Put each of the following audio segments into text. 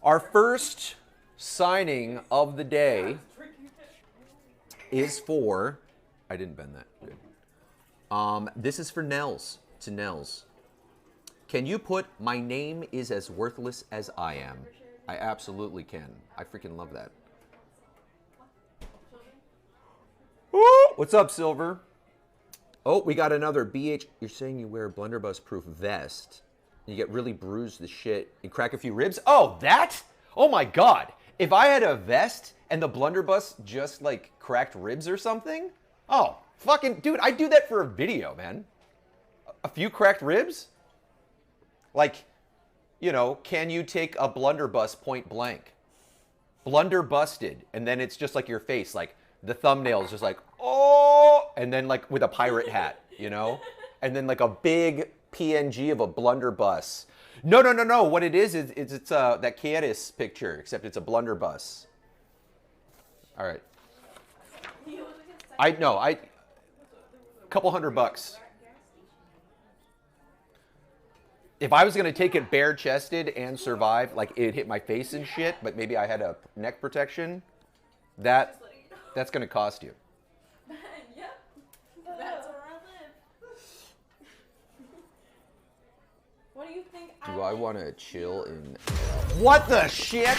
Our first signing of the day is for, I didn't bend that. Good. This is for Nels, to Nels. Can you put "My name is as worthless as I am"? I absolutely can. I freaking love that. Ooh, what's up, Silver? Oh, we got another BH. You're saying you wear a blunderbuss-proof vest. You get really bruised the shit and crack a few ribs? Oh, that? Oh my God. If I had a vest and the blunderbuss just like cracked ribs or something? Oh, fucking, dude, I'd do that for a video, man. A few cracked ribs? Like, you know, can you take a blunderbuss point blank? Blunder busted. And then it's just like your face, like the thumbnail is just like, oh, and then like with a pirate hat, you know? And then like a big PNG of a blunderbuss. No. What it is it's that Kieris picture, except it's a blunderbuss. All right. A couple $100. If I was gonna take it bare-chested and survive, like it hit my face and shit, but maybe I had a neck protection, that's gonna cost you. Yep. That's where I live. What do you think? Do I want to chill in? What the shit?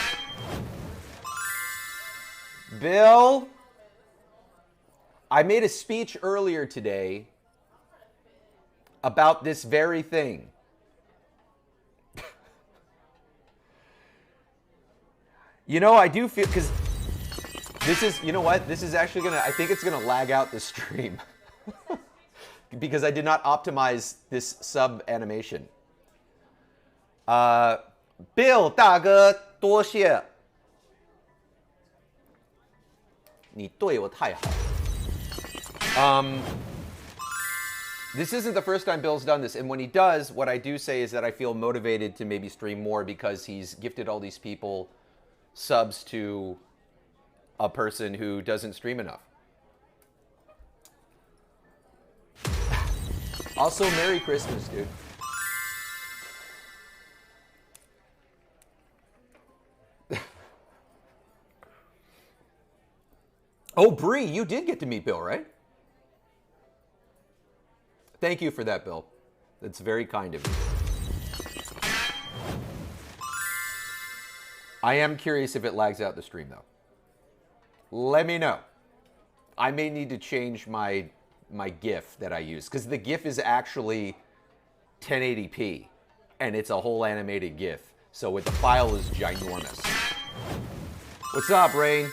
Bill? I made a speech earlier today about this very thing. You know, I do feel, because this is, you know what? This is actually I think it's gonna lag out the stream. Because I did not optimize this sub animation. Bill 大哥多谢你对我太好 This isn't the first time Bill's done this, and when he does, what I do say is that I feel motivated to maybe stream more because he's gifted all these people subs to a person who doesn't stream enough. Also, Merry Christmas, dude. Oh, Bree, you did get to meet Bill, right? Thank you for that, Bill. That's very kind of you. I am curious if it lags out the stream, though. Let me know. I may need to change my GIF that I use, because the GIF is actually 1080p, and it's a whole animated GIF. So the file is ginormous. What's up, Rain?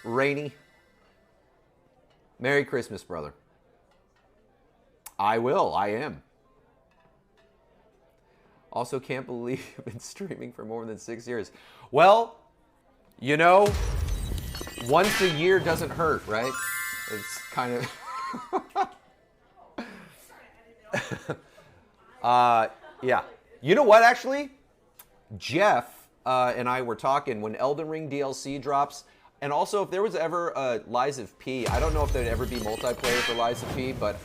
Rainy? Merry Christmas, brother. I will. I am. Also, can't believe I've been streaming for more than 6 years. Well, you know, once a year doesn't hurt, right? It's kind of... yeah. You know what, actually? Jeff and I were talking when Elden Ring DLC drops, and also if there was ever a Lies of P, I don't know if there'd ever be multiplayer for Lies of P, but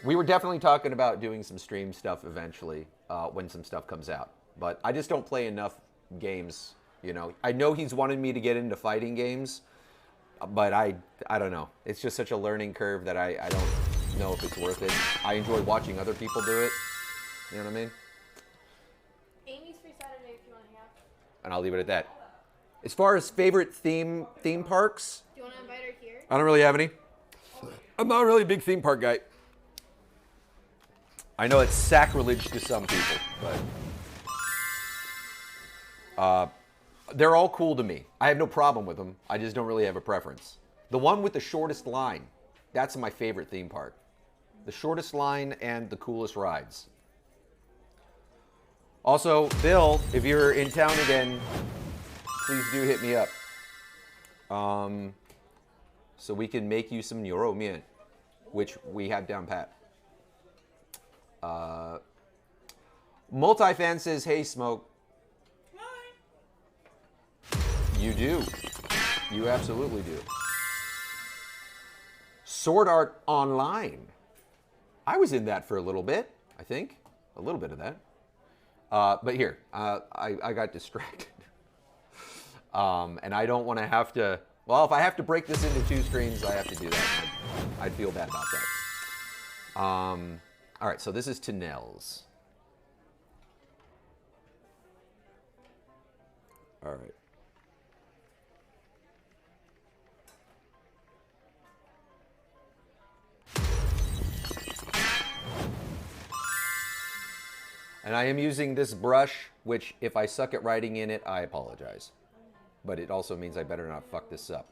we were definitely talking about doing some stream stuff eventually when some stuff comes out. But I just don't play enough games, you know. I know he's wanted me to get into fighting games, but I don't know. It's just such a learning curve that I don't know if it's worth it. I enjoy watching other people do it. You know what I mean? Amy's free Saturday if you want to hang out. And I'll leave it at that. As far as favorite theme parks, Do you want to invite her here? I don't really have any. I'm not really a big theme park guy. I know it's sacrilege to some people, but they're all cool to me. I have no problem with them. I just don't really have a preference. The one with the shortest line, that's my favorite theme park. The shortest line and the coolest rides. Also, Bill, if you're in town again, please do hit me up. So we can make you some Neuro Mian, which we have down pat. Multi-fan says, hey, Smoke. Hi. You do. You absolutely do. Sword Art Online. I was in that for a little bit, I think. A little bit of that. But here, I got distracted. And I don't want to have to, well, if I have to break this into 2 streams, I have to do that. I'd feel bad about that. All right, so this is to Nels. All right. And I am using this brush, which if I suck at writing in it, I apologize. But it also means I better not fuck this up.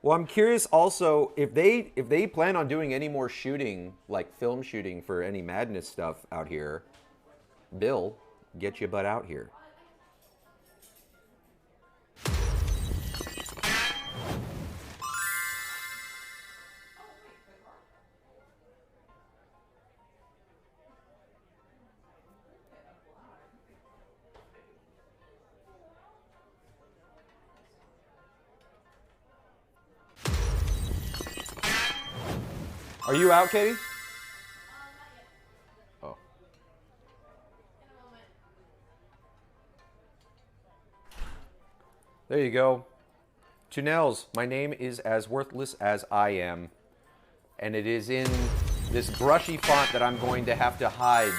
Well, I'm curious also if they plan on doing any more shooting, like film shooting for any Madness stuff out here. Bill, get your butt out here. Are you out, Katie? Oh. There you go. To Nels, my name is as worthless as I am. And it is in this brushy font that I'm going to have to hide.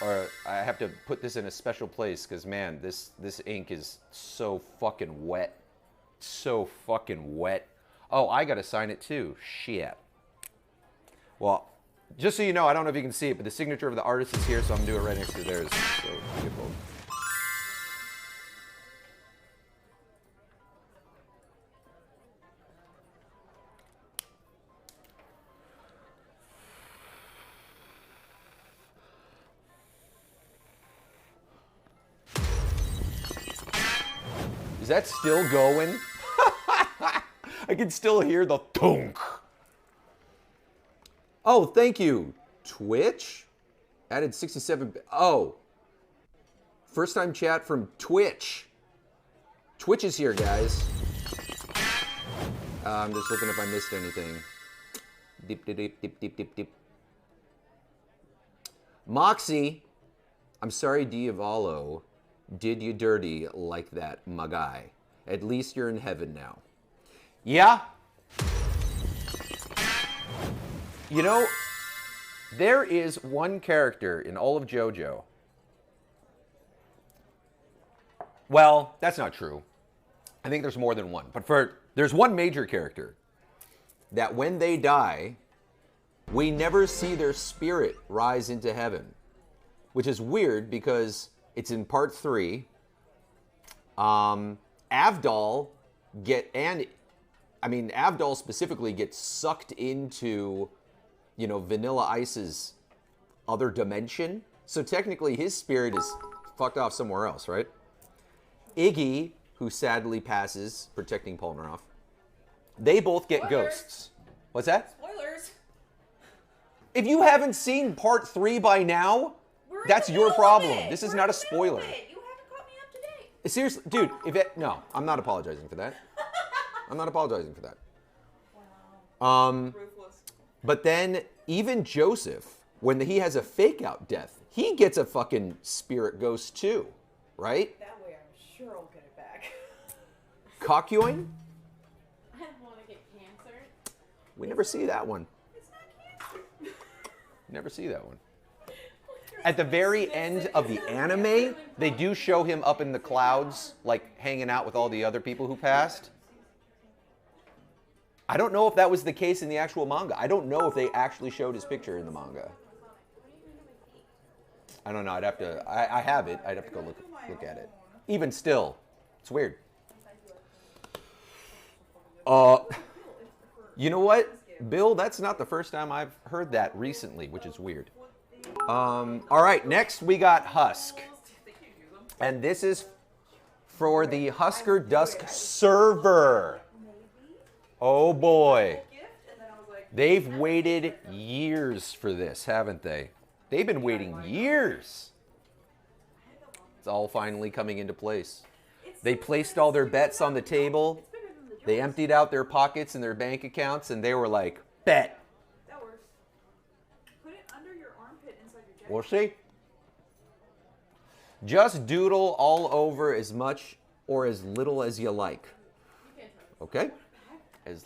Or I have to put this in a special place because, man, this ink is so fucking wet. So fucking wet. Oh, I got to sign it too. Shit. Well, just so you know, I don't know if you can see it, but the signature of the artist is here, so I'm going to do it right next to theirs. So you get both. Is that still going? I can still hear the thunk. Oh, thank you. Twitch? Added 67. Oh. First time chat from Twitch. Twitch is here, guys. I'm just looking if I missed anything. Deep, deep, deep, deep, deep, deep, deep. Moxie. I'm sorry, Diavolo did you dirty like that, my guy. At least you're in heaven now. Yeah. You know, there is one character in all of JoJo. Well, that's not true. I think there's more than one. But there's one major character that when they die, we never see their spirit rise into heaven. Which is weird because it's in part 3. Avdol Avdol specifically gets sucked into, you know, Vanilla Ice's other dimension. So technically his spirit is fucked off somewhere else, right? Iggy, who sadly passes protecting Polnareff, they both get Spoilers. Ghosts. What's that? Spoilers. If you haven't seen part 3 by now, that's your problem. This is not a spoiler. You haven't caught me up to date. Seriously, dude, no, I'm not apologizing for that. I'm not apologizing for that. Wow. Ruthless. But then even Joseph, when he has a fake out death, he gets a fucking spirit ghost too, right? That way I'm sure I'll get it back. Cockyoin? I don't want to get cancer. We never see that one. It's not cancer. Never see that one. At the very end of the anime, they do show him up in the clouds, like hanging out with all the other people who passed. I don't know if that was the case in the actual manga. I don't know if they actually showed his picture in the manga. I don't know. I'd have to. I have it. I'd have to go look at it. Even still, it's weird. You know what, Bill? That's not the first time I've heard that recently, which is weird. All right, next we got Husk. And this is for the Husker Dusk server. Oh boy. They've waited years for this, haven't they? They've been waiting years. It's all finally coming into place. They placed all their bets on the table. They emptied out their pockets and their bank accounts, and they were like, bet. That works. Put it under your armpit inside your jacket. We'll see. Just doodle all over as much or as little as you like. Okay? As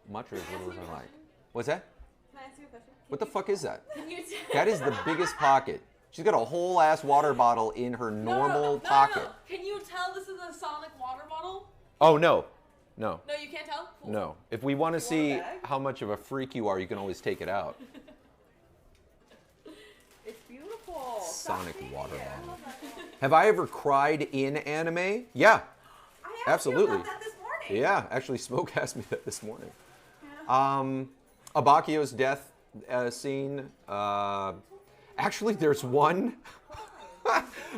much or as little as I like. What's that? Can I ask you a question? What the fuck is that? Can you That is the biggest pocket. She's got a whole ass water bottle in her normal pocket. Can you tell this is a Sonic water bottle? Oh, no. No. No, you can't tell? Cool. No. If we want to see bag? how much of a freak you are, you can always take it out. It's beautiful. Sonic water bottle. Have I ever cried in anime? Yeah. I asked Absolutely. you about that this morning. Yeah. Actually, Smoke asked me that this morning. Abakio's death scene. Actually, there's one.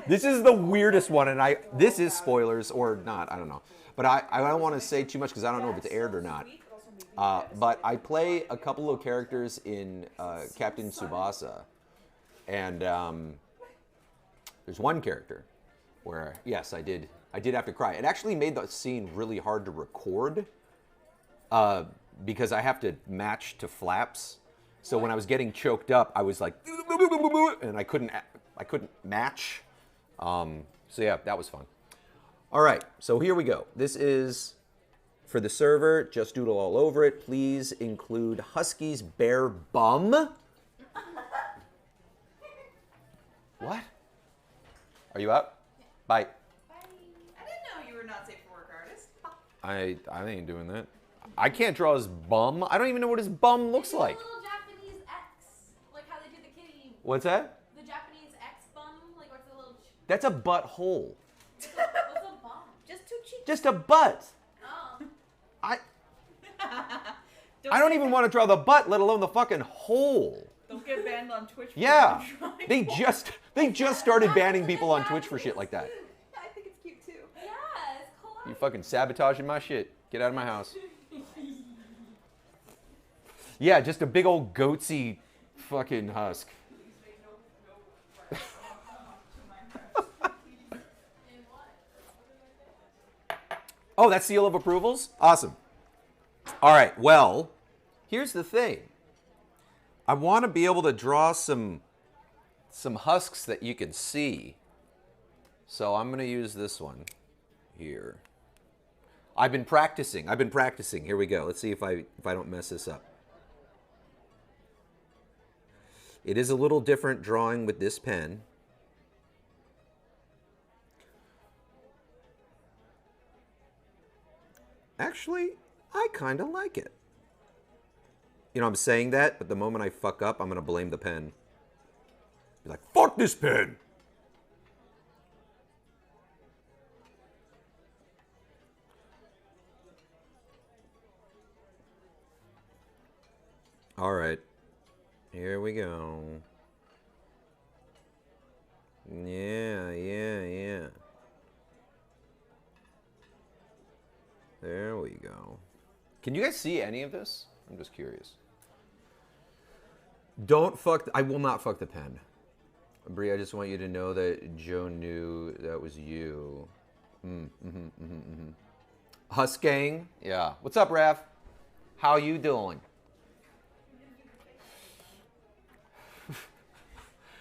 This is the weirdest one, and this is spoilers or not, I don't know. But I don't want to say too much because I don't know if it's aired or not. But I play a couple of characters in Captain Tsubasa, and there's one character where, yes, I did have to cry. It actually made the scene really hard to record because I have to match to flaps. So when I was getting choked up, I was like, and I couldn't match. So yeah, that was fun. All right, so here we go. This is for the server. Just doodle all over it. Please include Husky's bare bum. What? Are you out? Bye. I didn't know you were not safe for work artist. I ain't doing that. I can't draw his bum. I don't even know what his bum looks It's a like. little Japanese X, like how they do the kitty. What's that? The Japanese X bum, like what's the little? That's a butthole. What's a bum? Just two cheeks. Just a butt. Oh. I don't even want to draw the butt, let alone the fucking hole. Don't get banned on Twitch. For Yeah. drawing. They just started banning people on Twitch for shit like that. I think it's cute too. Yeah, it's cool. You fucking sabotaging my shit. Get out of my house. Yeah, just a big old goatsy fucking husk. Oh, that's seal of approvals? Awesome. All right, well, here's the thing. I want to be able to draw some husks that you can see. So I'm going to use this one here. I've been practicing. Here we go. Let's see if I don't mess this up. It is a little different drawing with this pen. Actually, I kind of like it. You know, I'm saying that, but the moment I fuck up, I'm going to blame the pen. Be like, fuck this pen! All right. Here we go. Yeah. There we go. Can you guys see any of this? I'm just curious. Don't fuck. I will not fuck the pen. Bree, I just want you to know that Joe knew that was you. Husk gang? Yeah. What's up, Raph? How you doing?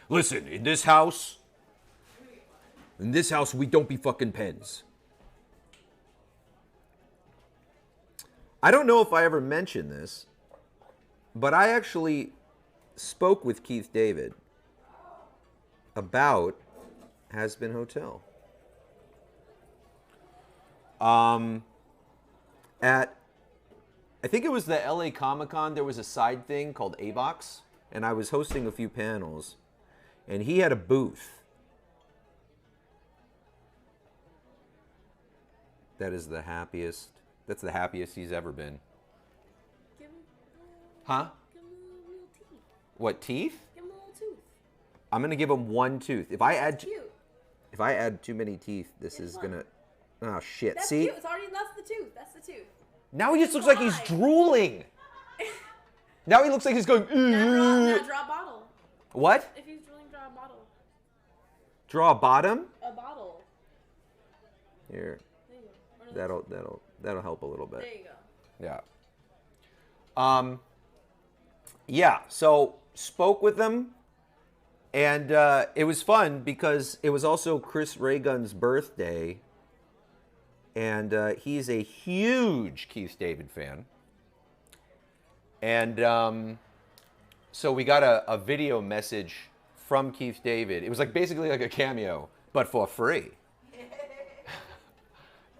Listen, in this house, we don't be fucking pens. I don't know if I ever mentioned this, but I actually spoke with Keith David about Has Been Hotel. I think it was the LA Comic-Con, there was a side thing called ABOX, and I was hosting a few panels, and he had a booth. That's the happiest he's ever been. Give him, Huh? give him a little teeth. What, teeth? Give him a little tooth. I'm gonna give him one tooth. If I add Cute. too many teeth, this It's is fun. gonna. Oh shit! That's See? cute. It's already. That's the tooth. That's the tooth. Now he just looks like he's drooling. Now he looks like he's going. Now draw a bottle. What? If he's drooling, draw a bottle. Draw a bottom? A bottle. Here, There you go. Or no, that'll help a little bit. there you go. Yeah. Yeah. So spoke with them, and it was fun because it was also Chris Ray Gun's birthday, and he's a huge Keith David fan, and so we got a video message from Keith David. It was like basically like a cameo, but for free.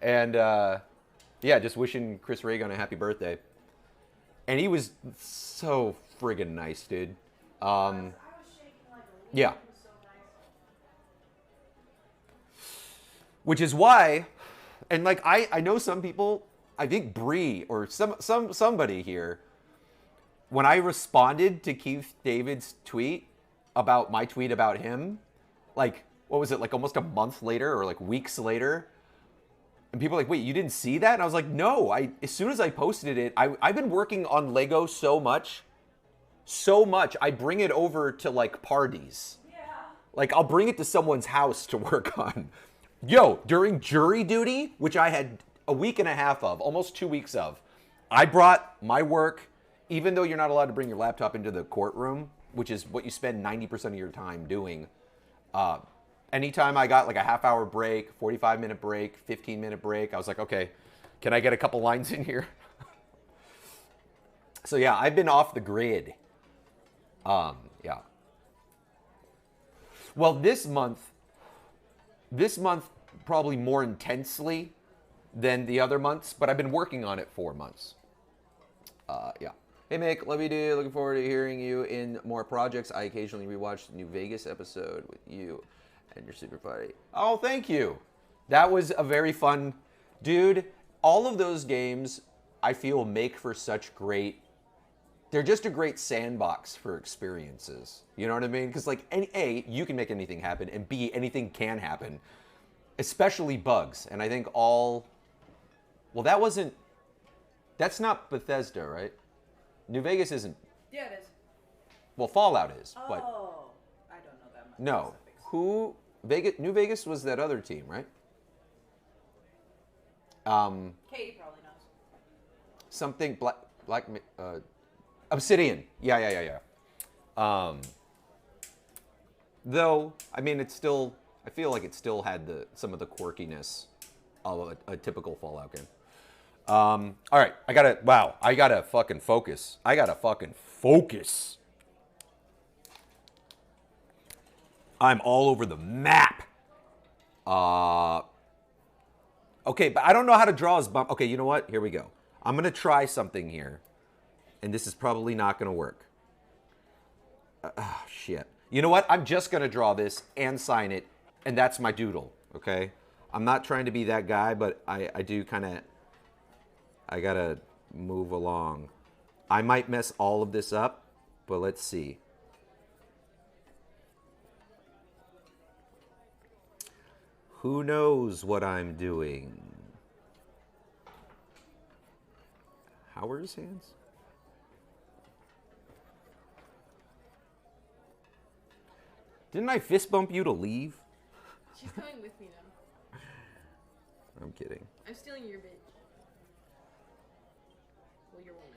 And yeah, just wishing Chris Ray Gun a happy birthday. And he was so friggin' nice, dude. I was shaking like a leaf. Yeah. It was so nice. Which is why, and like I know some people, I think Bree or somebody here, when I responded to Keith David's tweet about my tweet about him, like what was it, like almost a month later or like weeks later, and people were like, wait, you didn't see that? And I was like, no, as soon as I posted it, I've been working on Lego so much, I bring it over to like parties. Yeah. Like I'll bring it to someone's house to work on. Yo, during jury duty, which I had a week and a half of, almost 2 weeks of, I brought my work, even though you're not allowed to bring your laptop into the courtroom, which is what you spend 90% of your time doing. Anytime I got like a half-hour break, 45-minute break, 15-minute break, I was like, okay, can I get a couple lines in here? So yeah, I've been off the grid. Yeah. Well, this month probably more intensely than the other months, but I've been working on it 4 months. Yeah. Hey, Mick, love you, dude. Looking forward to hearing you in more projects. I occasionally rewatch the New Vegas episode with you and your super buddy. Oh, thank you. That was a very fun, dude. All of those games, I feel, make for such great. They're just a great sandbox for experiences. You know what I mean? Because like, A, you can make anything happen, and B, anything can happen, especially bugs. And I think well, that's not Bethesda, right? New Vegas isn't. Yeah, it is. Well, Fallout is, but Oh, I don't know that much. no. specifics. Who? New Vegas was that other team, right? Katie probably knows. Something Black Obsidian. Yeah. Though, I mean, I feel like it still had some of the quirkiness of a typical Fallout game. All right, I gotta fucking focus. I'm all over the map. Okay, but I don't know how to draw his bump. Okay, you know what? Here we go. I'm gonna try something here, and this is probably not gonna work. Shit. You know what? I'm just gonna draw this and sign it, and that's my doodle. Okay. I'm not trying to be that guy, but I do kind of. I gotta move along. I might mess all of this up, but let's see. Who knows what I'm doing? How are his hands? Didn't I fist bump you to leave? She's coming with me now. I'm kidding. I'm stealing your bitch. Well, your woman.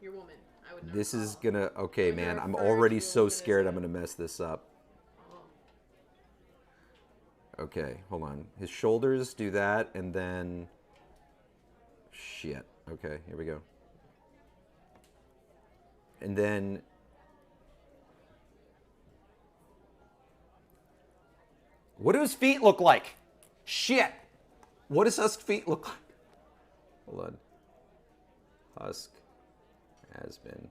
Your woman. I would never This is call. gonna, okay, When man, you're I'm referred already to a so woman as scared a- I'm gonna mess this up. Oh. Okay, hold on. His shoulders do that, and then, shit. Okay, here we go. And then, what do his feet look like? Shit. What does Husk's feet look like? Hold on. Husk has been.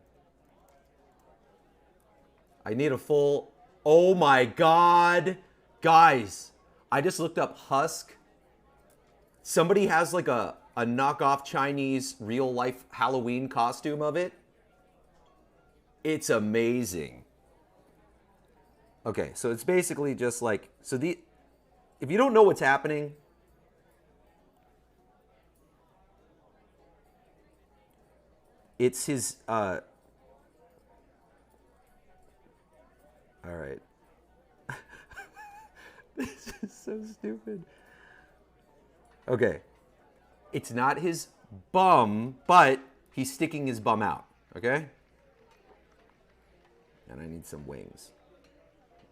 I need a full, oh my God. Guys, I just looked up Husk. Somebody has like a knockoff Chinese real life Halloween costume of it. It's amazing. Okay, so it's basically just like, if you don't know what's happening, it's his, all right. This is so stupid. Okay. It's not his bum, but he's sticking his bum out. Okay? And I need some wings.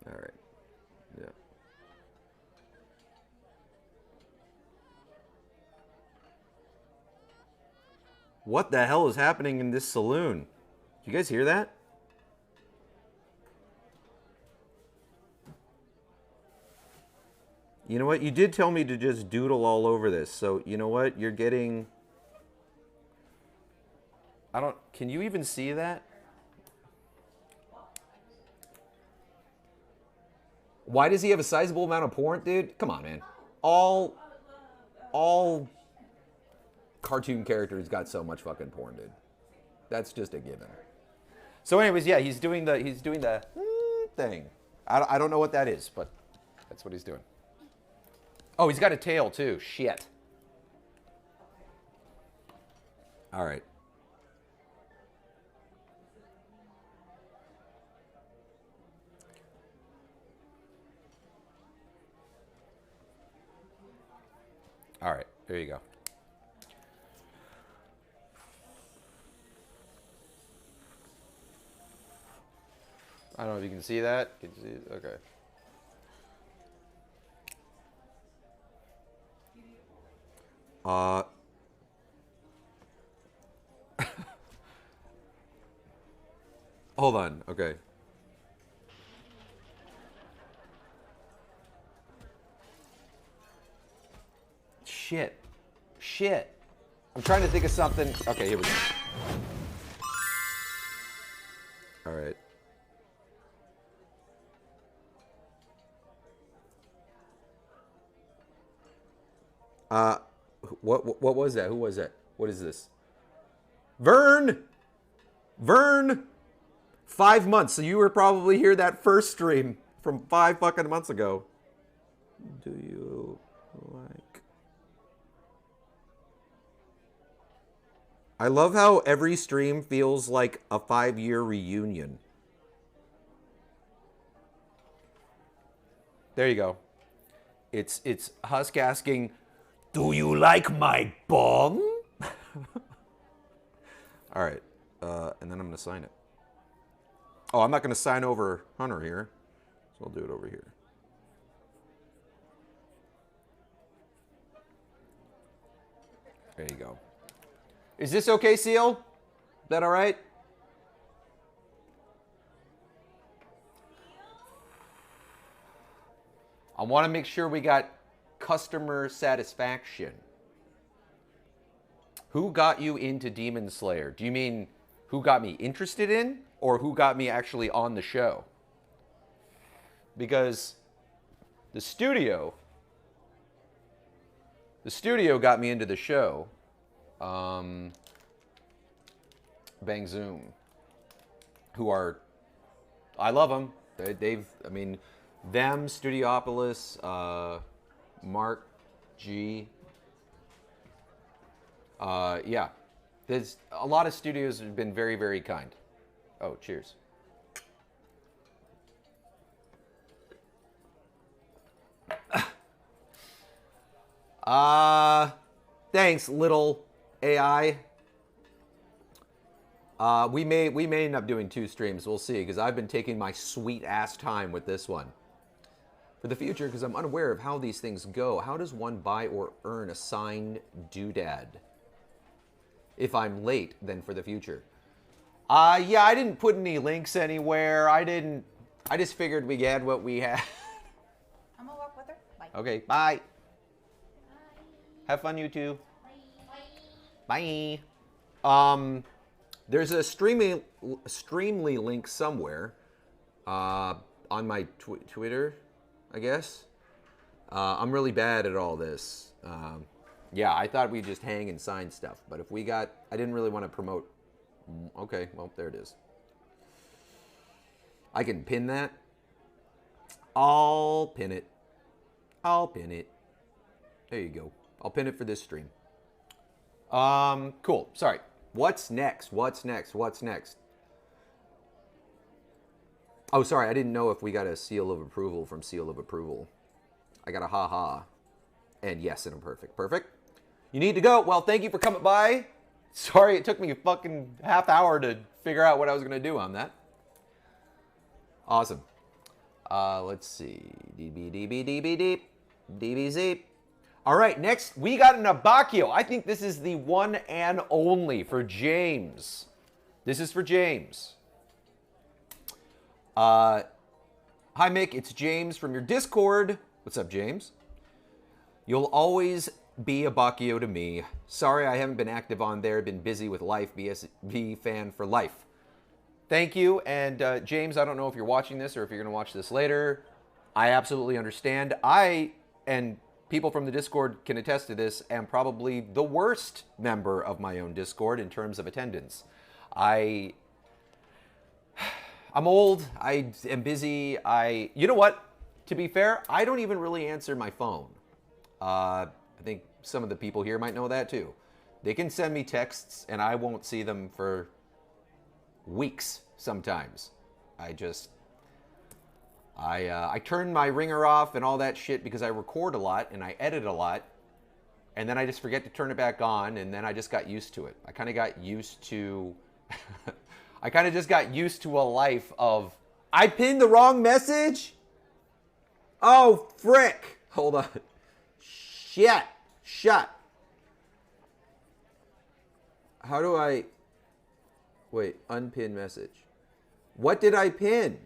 All right. Yeah. What the hell is happening in this saloon? You guys hear that? You know what? You did tell me to just doodle all over this. So, you know what? You're getting... I don't... Can you even see that? Why does he have a sizable amount of porn, dude? Come on, man. All cartoon characters got so much fucking porn, dude. That's just a given. So anyways, yeah, he's doing the thing. I don't know what that is, but that's what he's doing. Oh, he's got a tail too. Shit. All right. All right, there you go. I don't know if you can see that. Can you see it? Okay. Hold on. Okay. Shit. I'm trying to think of something. Okay, here we go. All right. What was that? Who was that? What is this? Vern! 5 months. So you were probably here that first stream from 5 fucking months ago. Do you like... I love how every stream feels like a 5-year reunion. There you go. It's Husk asking, do you like my bum? All right. And then I'm going to sign it. Oh, I'm not going to sign over Hunter here. So I'll do it over here. There you go. Is this okay, Seal? Is that all right? I want to make sure we got customer satisfaction. Who got you into Demon Slayer? Do you mean who got me interested in, or who got me actually on the show? Because the studio got me into the show. Bang Zoom, who are, I love them. They've, I mean, them, Studiopolis, Mark G. Yeah, there's a lot of studios have been very, very kind. Oh, cheers. Thanks, little AI. We may end up doing 2 streams. We'll see, because I've been taking my sweet ass time with this one. For the future, because I'm unaware of how these things go. How does one buy or earn a signed doodad? If I'm late, then for the future. Yeah, I didn't put any links anywhere. I just figured we had what we had. I'm gonna walk with her. Bye. Okay, bye. Have fun, you two. Bye. There's a Streamily link somewhere on my Twitter, I guess. I'm really bad at all this. Yeah, I thought we'd just hang and sign stuff, but if we got, I didn't really want to promote. Okay, well, there it is. I can pin that. I'll pin it. There you go. I'll pin it for this stream. Cool. Sorry. What's next? Oh, sorry. I didn't know if we got a seal of approval from Seal of Approval. I got a ha-ha. And yes, and I'm perfect. Perfect. You need to go. Well, thank you for coming by. Sorry it took me a fucking half hour to figure out what I was going to do on that. Awesome. Let's see. DBZ. All right, next we got an Abacchio. I think this is the one and only for James. This is for James. Hi, Mick. It's James from your Discord. What's up, James? You'll always be Abacchio to me. Sorry I haven't been active on there. Been busy with life. BSV fan for life. Thank you. And James, I don't know if you're watching this or if you're going to watch this later. I absolutely understand. I, and people from the Discord can attest to this, am probably the worst member of my own Discord in terms of attendance. I'm old. I am busy. You know what? To be fair, I don't even really answer my phone. I think some of the people here might know that too. They can send me texts and I won't see them for weeks sometimes. I turn my ringer off and all that shit because I record a lot and I edit a lot, and then I just forget to turn it back on, and then I just got used to it. I kind of got used to I kind of just got used to a life of, I pinned the wrong message? Oh, frick. Hold on. Shit. Shut. How do I... Wait, unpin message. What did I pin?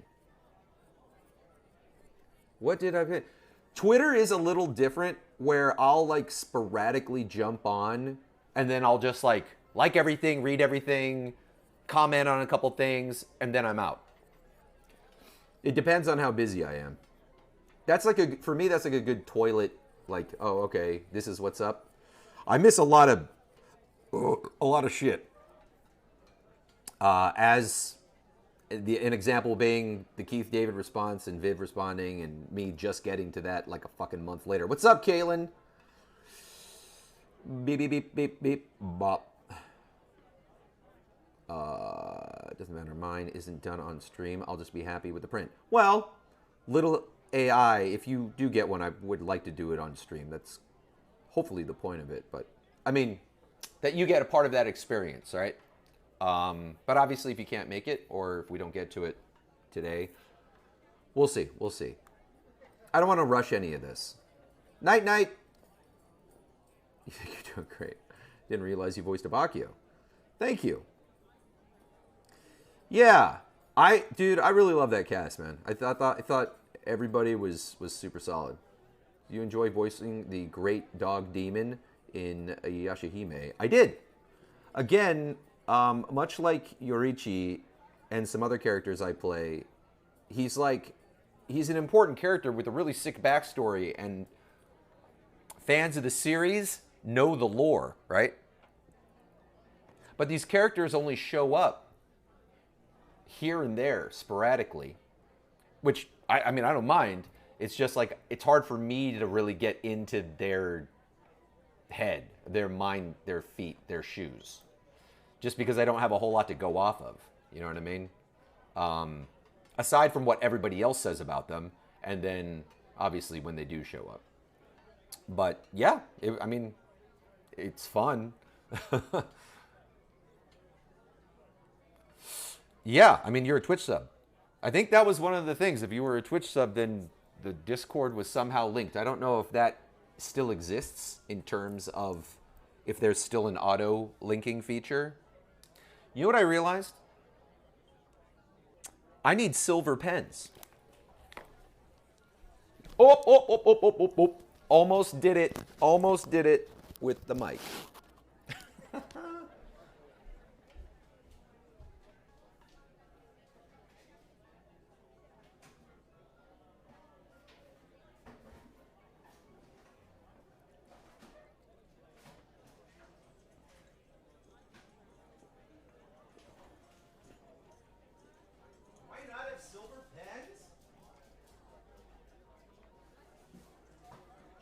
What did I pin? Twitter is a little different where I'll like sporadically jump on and then I'll just like everything, read everything, comment on a couple things, and then I'm out. It depends on how busy I am. That's like for me, that's like a good toilet, like, oh, okay, this is what's up. I miss a lot of shit. As an example being the Keith David response and Viv responding and me just getting to that like a fucking month later. What's up, Kaylin? Beep, beep, beep, beep, beep, bop. It doesn't matter. Mine isn't done on stream. I'll just be happy with the print. Well, little AI, if you do get one, I would like to do it on stream. That's hopefully the point of it. But, I mean, that you get a part of that experience, right? But obviously, if you can't make it, or if we don't get to it today, we'll see. We'll see. I don't want to rush any of this. Night, night. You're doing great. Didn't realize you voiced Abacchio. Thank you. Yeah, dude, I really love that cast, man. I thought everybody was super solid. You enjoy voicing the great dog demon in Yashahime? I did. Again, much like Yorichi and some other characters I play, he's an important character with a really sick backstory, and fans of the series know the lore, right? But these characters only show up here and there sporadically, which I mean, I don't mind. It's just like, it's hard for me to really get into their head, their mind, their feet, their shoes, just because I don't have a whole lot to go off of. You know what I mean? Aside from what everybody else says about them, and then obviously when they do show up. But yeah, I mean, it's fun. Yeah, I mean, you're a Twitch sub. I think that was one of the things. If you were a Twitch sub, then the Discord was somehow linked. I don't know if that still exists in terms of if there's still an auto linking feature. You know what I realized? I need silver pens. Oh. Almost did it. Almost did it with the mic.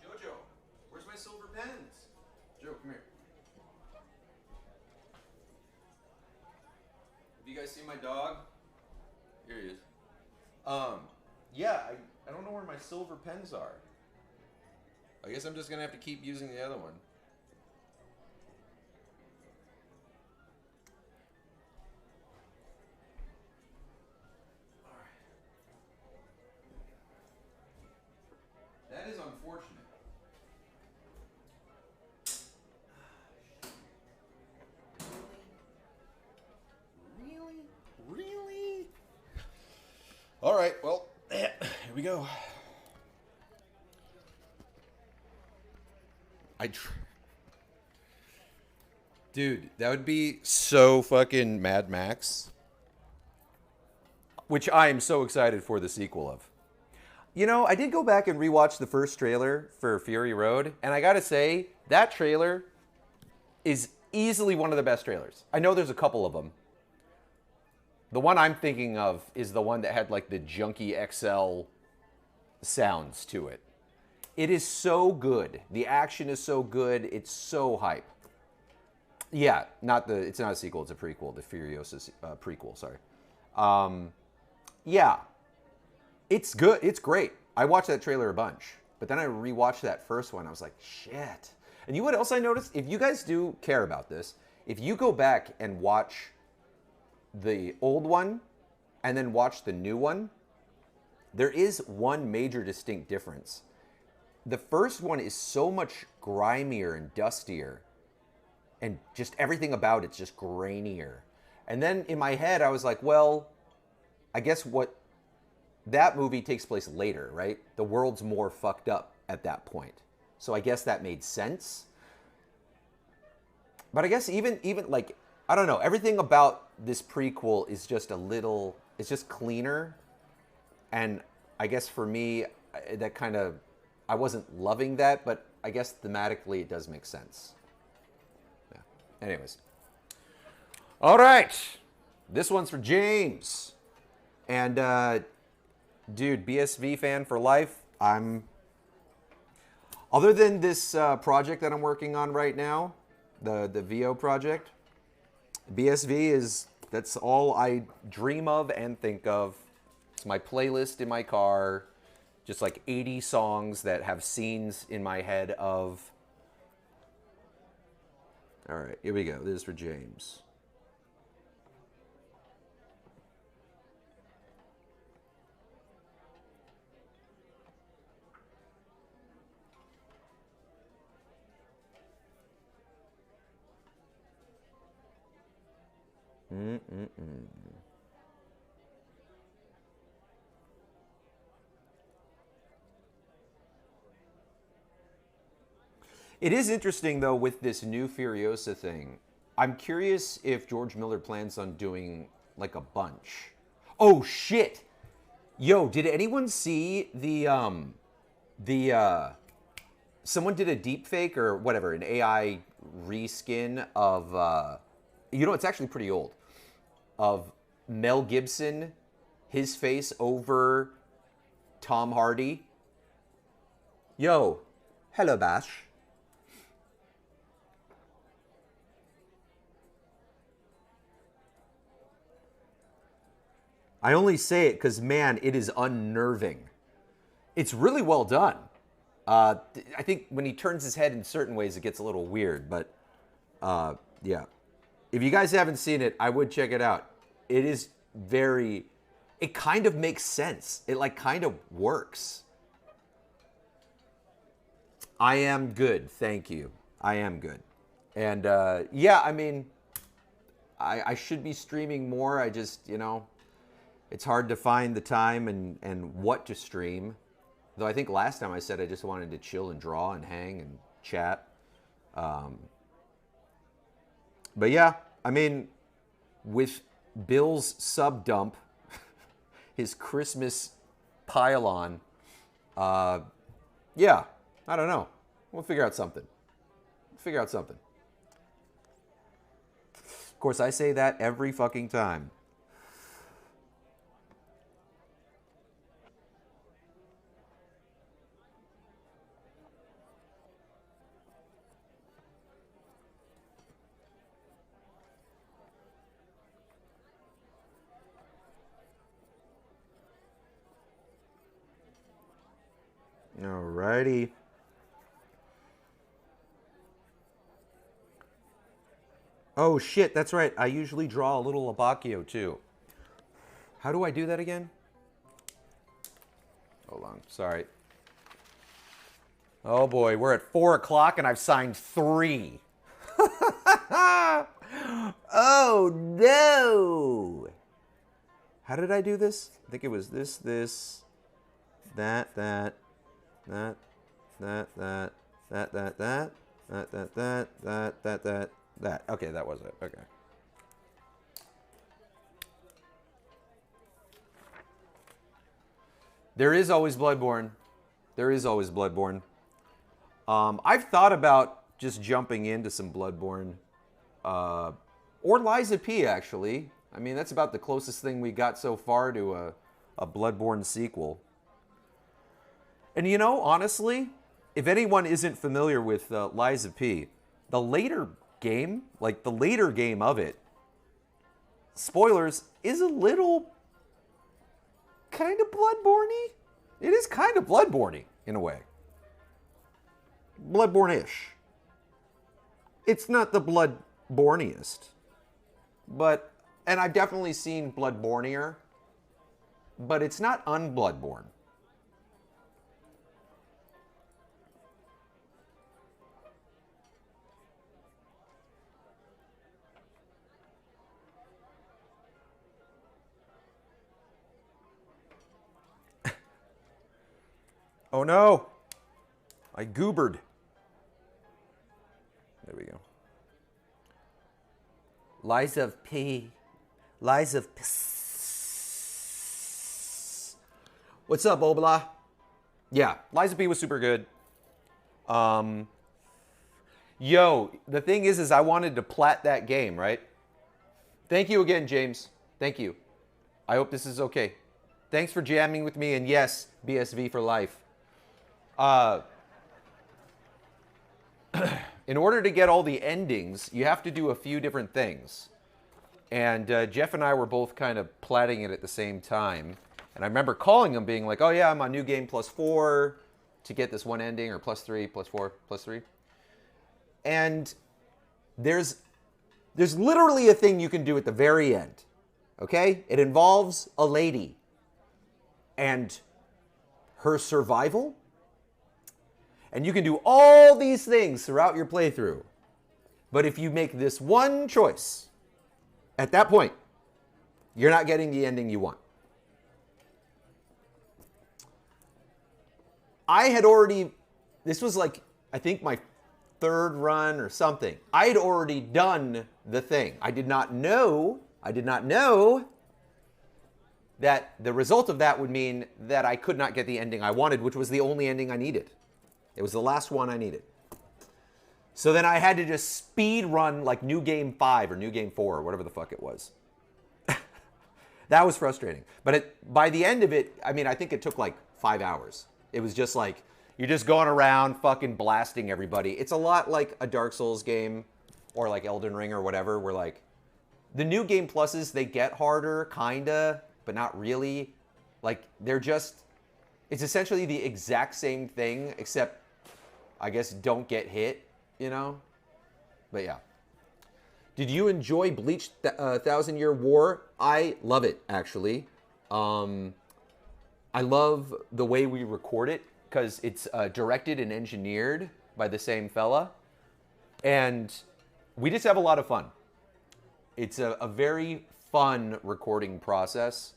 JoJo, where's my silver pens? Joe, come here. Have you guys seen my dog? Here he is. Yeah, I don't know where my silver pens are. I guess I'm just gonna have to keep using the other one. That is unfortunate. Really? All right, well, here we go. Dude, that would be so fucking Mad Max. Which I am so excited for the sequel of. You know, I did go back and rewatch the first trailer for Fury Road, and I gotta say, that trailer is easily one of the best trailers. I know there's a couple of them. The one I'm thinking of is the one that had like the junky XL sounds to it. It is so good. The action is so good. It's so hype. Yeah, it's not a sequel, it's a prequel, the Furiosa prequel, sorry. Yeah, it's good, it's great. I watched that trailer a bunch, but then I rewatched that first one, I was like, shit. And you know what else I noticed? If you guys do care about this, if you go back and watch the old one and then watch the new one, there is one major distinct difference. The first one is so much grimier and dustier, and just everything about it's just grainier. And then in my head, I was like, well, I guess what that movie takes place later, right? The world's more fucked up at that point. So I guess that made sense. But I guess even like, I don't know, everything about this prequel is just it's just cleaner. And I guess for me, that kind of, I wasn't loving that, but I guess thematically it does make sense. Yeah. Anyways. All right. This one's for James. And, dude, BSV fan for life. Other than this project that I'm working on right now, the VO project, BSV that's all I dream of and think of. It's my playlist in my car. Just like 80 songs that have scenes in my head of. All right, here we go. This is for James. It is interesting, though, with this new Furiosa thing. I'm curious if George Miller plans on doing, like, a bunch. Oh, shit! Yo, did anyone see someone did a deep fake or whatever, an AI reskin of, it's actually pretty old, of Mel Gibson, his face over Tom Hardy. Yo, hello, Bash. I only say it because, man, it is unnerving. It's really well done. I think when he turns his head in certain ways, it gets a little weird. But, yeah. If you guys haven't seen it, I would check it out. It is it kind of makes sense. It, like, kind of works. I am good. Thank you. I am good. And, yeah, I mean, I should be streaming more. I just, it's hard to find the time and what to stream. Though I think last time I said I just wanted to chill and draw and hang and chat. But yeah, I mean, with Bill's sub dump, his Christmas pile-on, yeah, I don't know. We'll figure out something. Of course, I say that every fucking time. Alrighty. Oh shit, that's right. I usually draw a little Abacchio too. How do I do that again? Hold on, sorry. Oh boy, we're at 4 o'clock and I've signed 3. Oh no! How did I do this? I think it was this, that, that, that, that, that, that, that, that, that, that, that. Okay, that was it. Okay. There is always Bloodborne. There is always Bloodborne. I've thought about just jumping into some Bloodborne. Or Liza P, actually. I mean, that's about the closest thing we got so far to a Bloodborne sequel. And you know, honestly, if anyone isn't familiar with Liza P, the later game, like the later game of it, spoilers, is a little kind of Bloodborne-y. It is kind of Bloodborne-y, in a way. Bloodborne-ish. It's not the Bloodborne-iest. But, and I've definitely seen Bloodborne-ier, but it's not unbloodborne. Oh no! I goobered. There we go. Lies of P. Lies of P. What's up, Obla? Yeah, Lies of P was super good. Yo, the thing is I wanted to plat that game, right? Thank you again, James. Thank you. I hope this is okay. Thanks for jamming with me, and yes, BSV for life. In order to get all the endings, you have to do a few different things. And Jeff and I were both kind of platting it at the same time. And I remember calling him being like, oh yeah, I'm on New Game +4 to get this one ending, or +3, +4, +3. And there's literally a thing you can do at the very end. Okay? It involves a lady and her survival. And you can do all these things throughout your playthrough. But if you make this one choice, at that point, you're not getting the ending you want. I had already, this was like, I think my 3rd run or something. I had already done the thing. I did not know that the result of that would mean that I could not get the ending I wanted, which was the only ending I needed. It was the last one I needed. So then I had to just speed run like New Game 5 or New Game 4 or whatever the fuck it was. That was frustrating. But by the end of it, I mean, I think it took like 5 hours. It was just like, you're just going around fucking blasting everybody. It's a lot like a Dark Souls game or like Elden Ring or whatever, where like the New Game Pluses, they get harder, kinda, but not really. Like they're just, it's essentially the exact same thing, except I guess don't get hit, you know? But yeah. Did you enjoy Bleach 1,000 Year War? I love it, actually. I love the way we record it, because it's directed and engineered by the same fella. And we just have a lot of fun. It's a very fun recording process.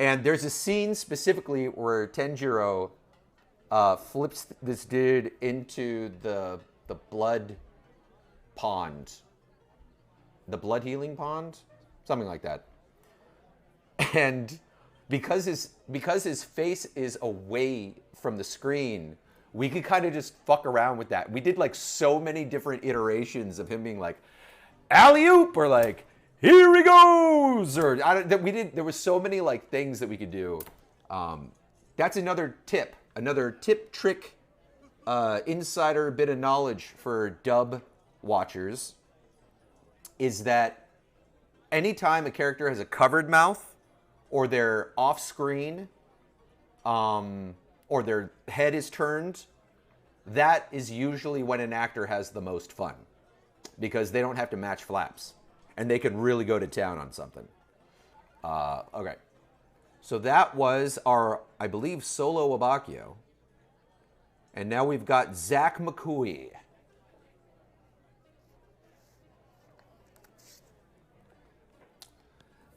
And there's a scene specifically where Tenjiro flips this dude into the blood pond. The blood healing pond? Something like that. And because his face is away from the screen, we could kind of just fuck around with that. We did like so many different iterations of him being like, alley-oop, or like, here he goes, or there was so many like things that we could do. That's another tip trick, insider bit of knowledge for dub watchers, is that anytime a character has a covered mouth, or they're off screen, or their head is turned, that is usually when an actor has the most fun. because they don't have to match flaps. And they can really go to town on something. Okay. So that was our, I believe, solo Abacchio. And now we've got Zach McCooey.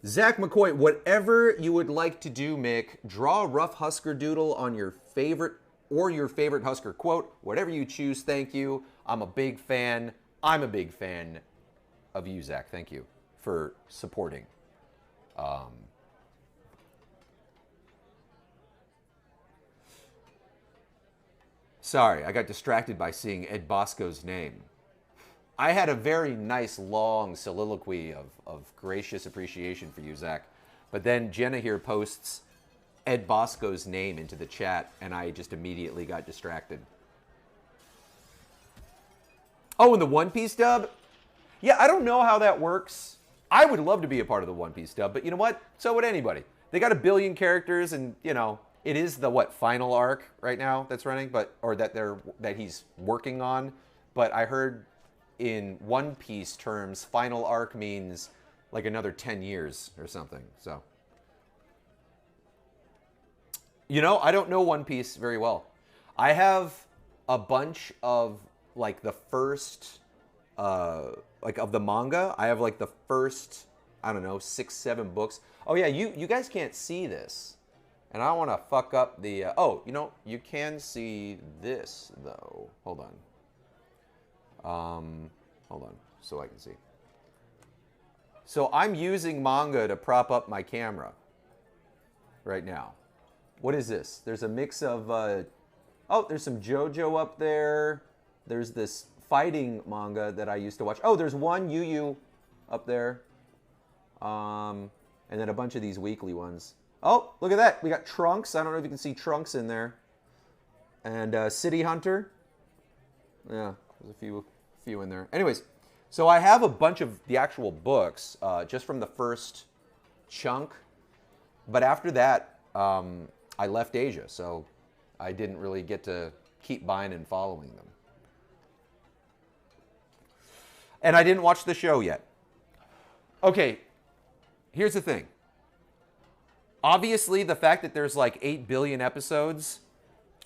Zach McCoy, whatever you would like to do, Mick, draw a rough Husker doodle on your favorite Husker quote. Whatever you choose, thank you. I'm a big fan. I'm a big fan of you, Zach. Thank you for supporting. Sorry, I got distracted by seeing Ed Bosco's name. I had a very nice long soliloquy of gracious appreciation for you, Zach. But then Jenna here posts Ed Bosco's name into the chat, and I just immediately got distracted. Oh, and the One Piece dub? Yeah, I don't know how that works. I would love to be a part of the One Piece dub, but you know what? So would anybody. They got 1 billion characters, and, you know, it is the, final arc right now that's running, or that he's working on. But I heard in One Piece terms, final arc means like another 10 years or something. So, you know, I don't know One Piece very well. I have a bunch of like the first, of the manga. I have like the first, I don't know, 6, 7 books. Oh yeah, you guys can't see this. And I don't want to fuck up the, oh, you know, you can see this though. Hold on. Hold on, so I can see. So I'm using manga to prop up my camera right now. What is this? There's a mix of, oh, there's some JoJo up there. There's this fighting manga that I used to watch. Oh, there's one Yu Yu up there. And then a bunch of these weekly ones. Oh, look at that. We got Trunks. I don't know if you can see Trunks in there. And City Hunter. Yeah, there's a few in there. Anyways, so I have a bunch of the actual books just from the first chunk. But after that, I left Asia, so I didn't really get to keep buying and following them. And I didn't watch the show yet. Okay, here's the thing. Obviously, the fact that there's like 8 billion episodes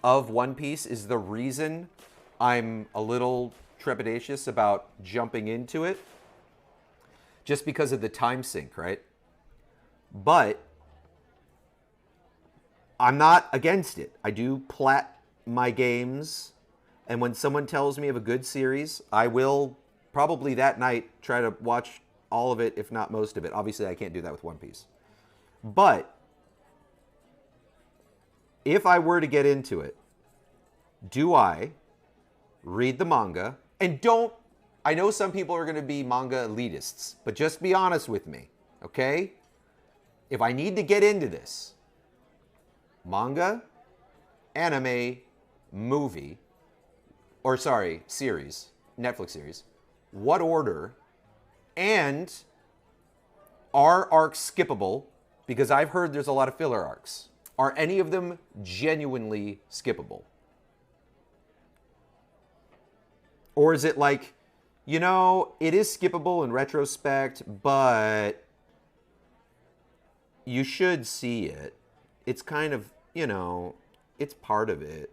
of One Piece is the reason I'm a little trepidatious about jumping into it. Just because of the time sink, right? But I'm not against it. I do plat my games. And when someone tells me of a good series, I will probably that night try to watch all of it, if not most of it. Obviously, I can't do that with One Piece. But if I were to get into it, do I read the manga? And don't, I know some people are going to be manga elitists, but just be honest with me, okay? If I need to get into this, manga, anime, movie, or sorry, series, Netflix series, what order, and are arcs skippable? Because I've heard there's a lot of filler arcs. Are any of them genuinely skippable? Or is it like, you know, it is skippable in retrospect, but you should see it. It's kind of, you know, it's part of it.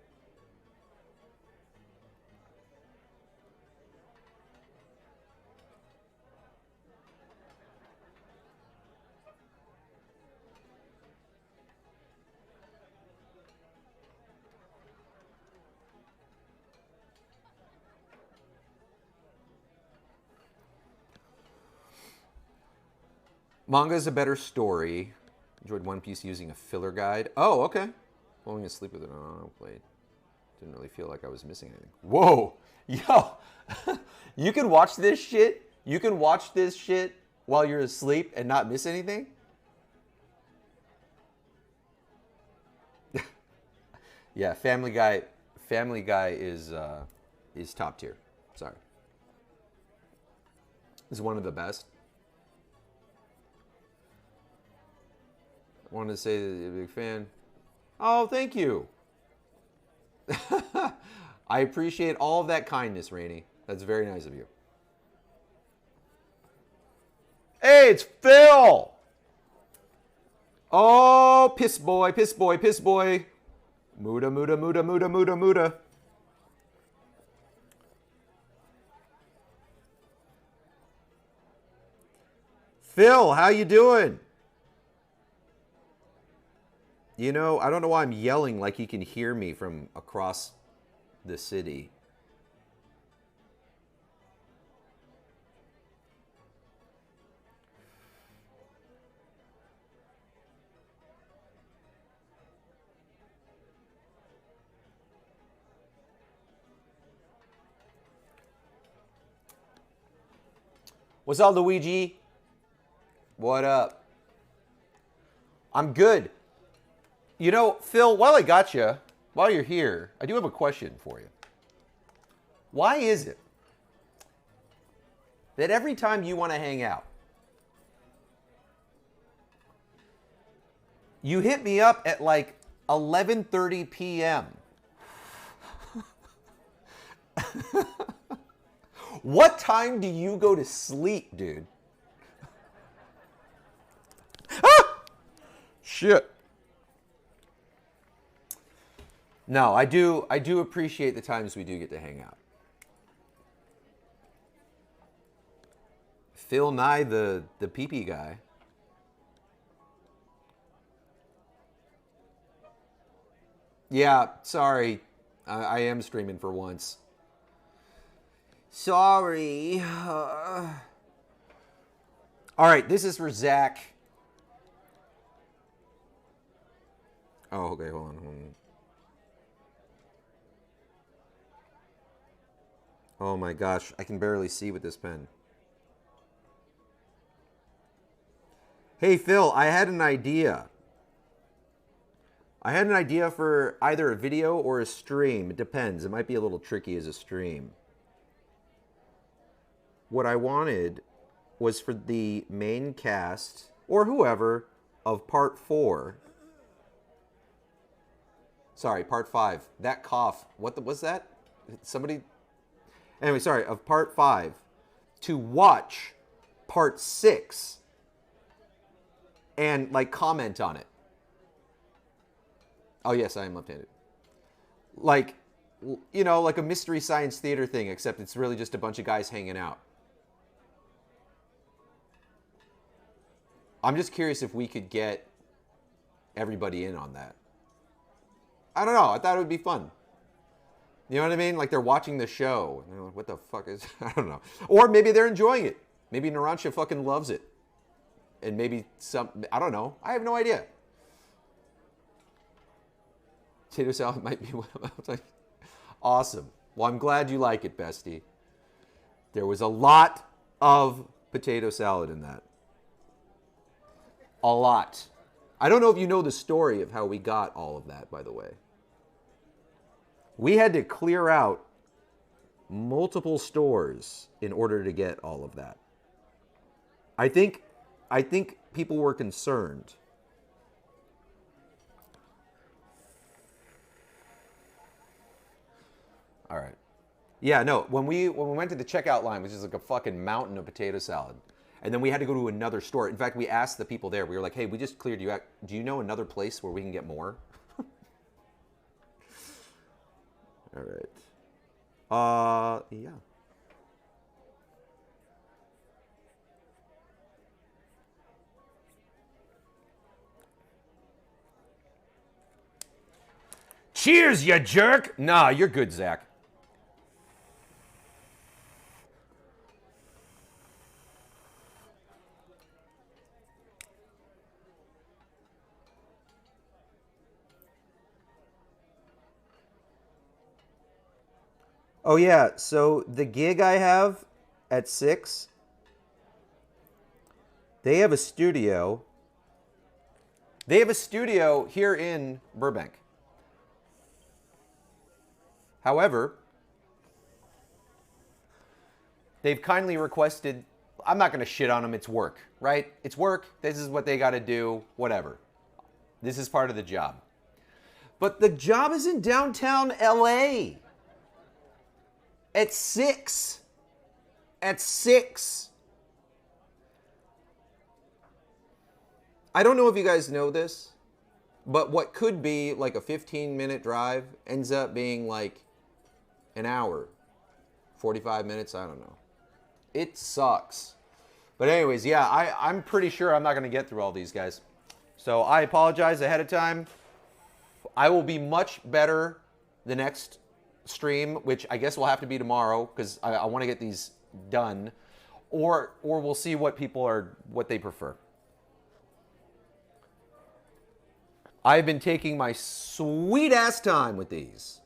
Manga is a better story. Enjoyed One Piece using a filler guide. Oh, okay. Falling asleep with it on autoplay. Didn't really feel like I was missing anything. Whoa. Yo. You can watch this shit? You can watch this shit while you're asleep and not miss anything? Yeah, Family Guy is top tier. Sorry. Is one of the best. Wanted to say that you're a big fan. Oh, thank you. I appreciate all of that kindness, Rainey. That's very nice of you. Hey, it's Phil. Oh, piss boy, piss boy, piss boy. Muda, muda, muda, muda, muda, muda. Phil, how you doing? You know, I don't know why I'm yelling like he can hear me from across the city. What's up, Luigi? What up? I'm good. You know, Phil, while I got you, while you're here, I do have a question for you. Why is it that every time you want to hang out, you hit me up at like 11:30 p.m.? What time do you go to sleep, dude? Ah! Shit. No, I do appreciate the times we do get to hang out. Phil Nye, the pee-pee guy. Yeah, sorry. I am streaming for once. Sorry. All right, this is for Zach. Oh, okay, hold on. Oh my gosh, I can barely see with this pen. Hey Phil, I had an idea. I had an idea for either a video or a stream. It depends. It might be a little tricky as a stream. What I wanted was for the main cast, or whoever, of part 4. Sorry, part 5. That cough. What was that? Somebody... Anyway, sorry, of part 5. To watch part 6. And, like, comment on it. Oh, yes, I am left-handed. Like, you know, like a Mystery Science Theater thing, except it's really just a bunch of guys hanging out. I'm just curious if we could get everybody in on that. I don't know. I thought it would be fun. You know what I mean? Like they're watching the show. And they're like, what the fuck is... I don't know. Or maybe they're enjoying it. Maybe Narancia fucking loves it. And maybe some... I don't know. I have no idea. Potato salad might be one of them. Awesome. Well, I'm glad you like it, bestie. There was a lot of potato salad in that. A lot. I don't know if you know the story of how we got all of that, by the way. We had to clear out multiple stores in order to get all of that. I think people were concerned. All right. Yeah, no, when we went to the checkout line, which is like a fucking mountain of potato salad, and then we had to go to another store. In fact, we asked the people there, we were like, hey, we just cleared you out. Do you know another place where we can get more? All right. Yeah. Cheers, you jerk! Nah, you're good, Zach. Oh yeah, so the gig I have at 6, they have a studio. They have a studio here in Burbank. However, they've kindly requested, I'm not going to shit on them, it's work, right? It's work, this is what they got to do, whatever. This is part of the job. But the job is in downtown LA. At 6. At 6. I don't know if you guys know this, but what could be like a 15-minute drive ends up being like an hour, 45 minutes, I don't know. It sucks. But anyways, yeah, I'm pretty sure I'm not going to get through all these guys. So I apologize ahead of time. I will be much better the next stream, which I guess will have to be tomorrow because I want to get these done. Or we'll see what what they prefer. I've been taking my sweet ass time with these.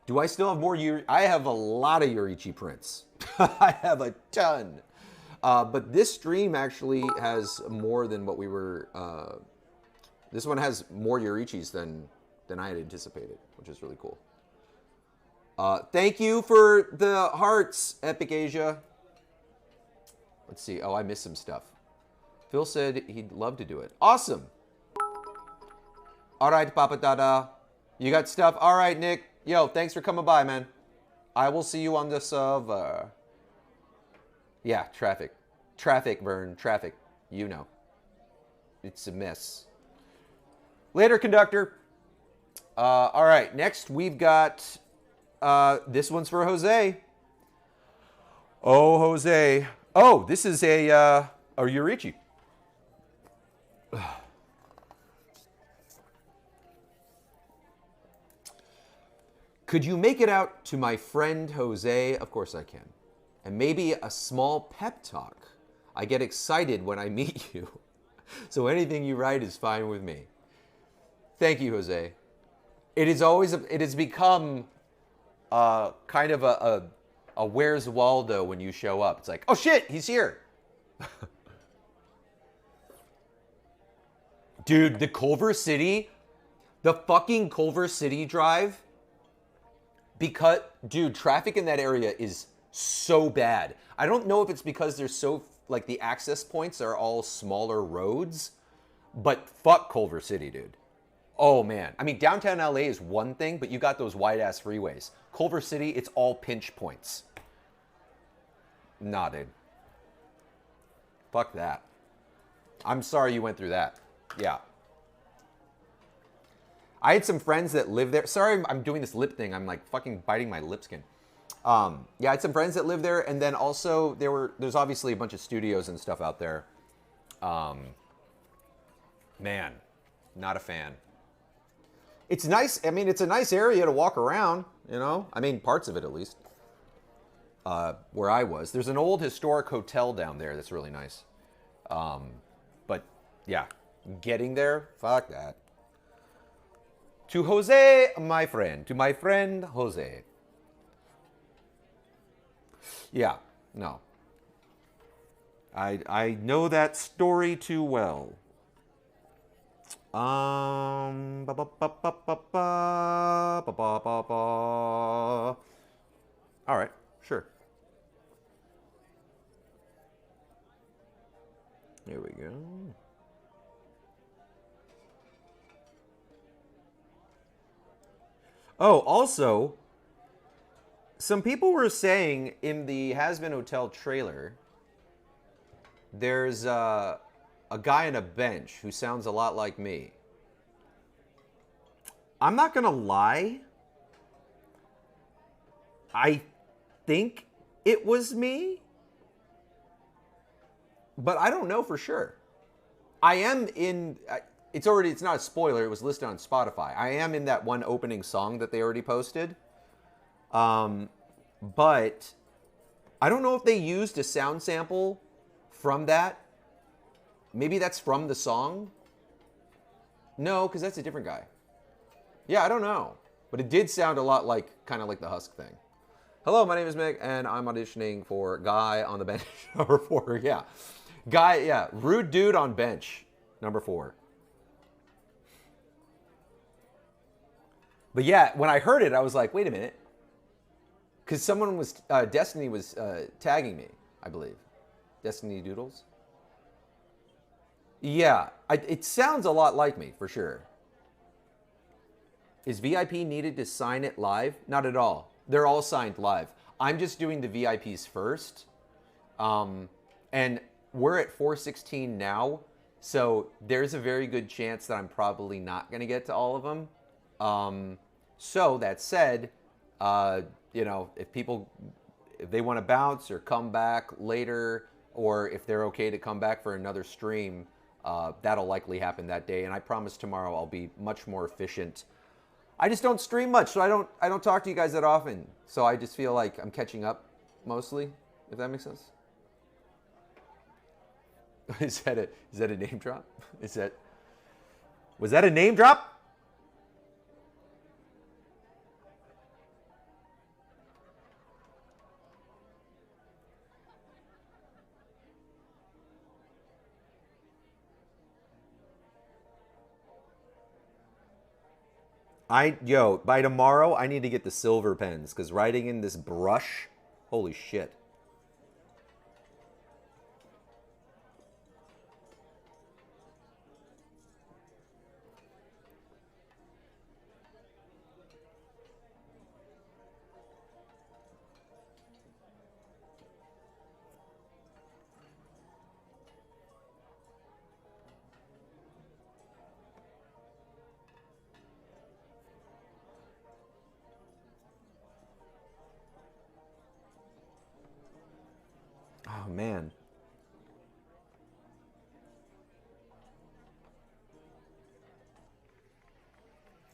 Do I still have more I have a lot of Yurichi prints. I have a ton. But this stream actually has more than what we were... this one has more Yurichis than I had anticipated, which is really cool. Thank you for the hearts, Epic Asia. Let's see. Oh, I missed some stuff. Phil said he'd love to do it. Awesome. All right, Papa Dada. You got stuff? All right, Nick. Yo, thanks for coming by, man. I will see you on the server. Yeah, traffic. Traffic, Vern. Traffic. You know. It's a mess. Later, conductor. All right, next we've got... this one's for Jose. Oh, Jose. Oh, this is a Yurichi. Could you make it out to my friend Jose? Of course I can. And maybe a small pep talk. I get excited when I meet you. So anything you write is fine with me. Thank you, Jose. It has become kind of a Where's Waldo when you show up. It's like, oh shit, he's here. Dude, the Culver City, the fucking Culver City drive, because, dude, traffic in that area is so bad. I don't know if it's because they're so, like, the access points are all smaller roads, but fuck Culver City, dude. Oh, man. I mean, downtown LA is one thing, but you got those wide-ass freeways. Culver City, it's all pinch points. Nah, dude. Fuck that. I'm sorry you went through that. Yeah. I had some friends that live there. Sorry, I'm doing this lip thing. I'm like fucking biting my lip skin. Yeah, I had some friends that live there, and then also there's obviously a bunch of studios and stuff out there. Man, not a fan. It's nice. I mean, it's a nice area to walk around, you know? I mean, parts of it at least. Where I was. There's an old historic hotel down there that's really nice. But, yeah, getting there, fuck that. To Jose, my friend. To my friend, Jose. Yeah, no. I know that story too well. All right, sure. Here we go. Oh, also, some people were saying in the Has Been Hotel trailer, there's a guy on a bench who sounds a lot like me. I'm not gonna lie. I think it was me, but I don't know for sure. I am in... It's not a spoiler, it was listed on Spotify. I am in that one opening song that they already posted. But I don't know if they used a sound sample from that. Maybe that's from the song? No, because that's a different guy. Yeah, I don't know. But it did sound a lot like, kind of like the Husk thing. Hello, my name is Mick, and I'm auditioning for Guy on the Bench, number 4. Yeah. Guy, yeah. Rude dude on bench, number 4. But yeah, when I heard it, I was like, wait a minute. Because someone was, Destiny was tagging me, I believe. Destiny Doodles? Yeah, it sounds a lot like me, for sure. Is VIP needed to sign it live? Not at all. They're all signed live. I'm just doing the VIPs first. And we're at 416 now. So there's a very good chance that I'm probably not going to get to all of them. So that said, you know, if they want to bounce or come back later, or if they're okay to come back for another stream, that'll likely happen that day. And I promise tomorrow I'll be much more efficient. I just don't stream much, so I don't talk to you guys that often. So I just feel like I'm catching up mostly, if that makes sense. Is that a name drop? Was that a name drop? By tomorrow I need to get the silver pens because writing in this brush, holy shit. Oh man.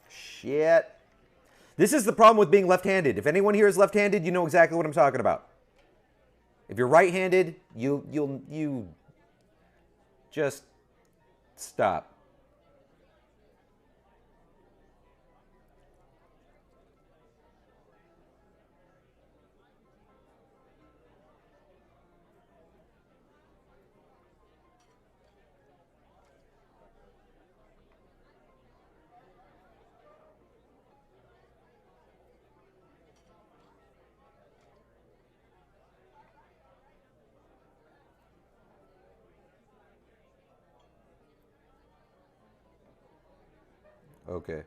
Shit. This is the problem with being left-handed. If anyone here is left-handed, you know exactly what I'm talking about. If you're right-handed, you just stop. Okay.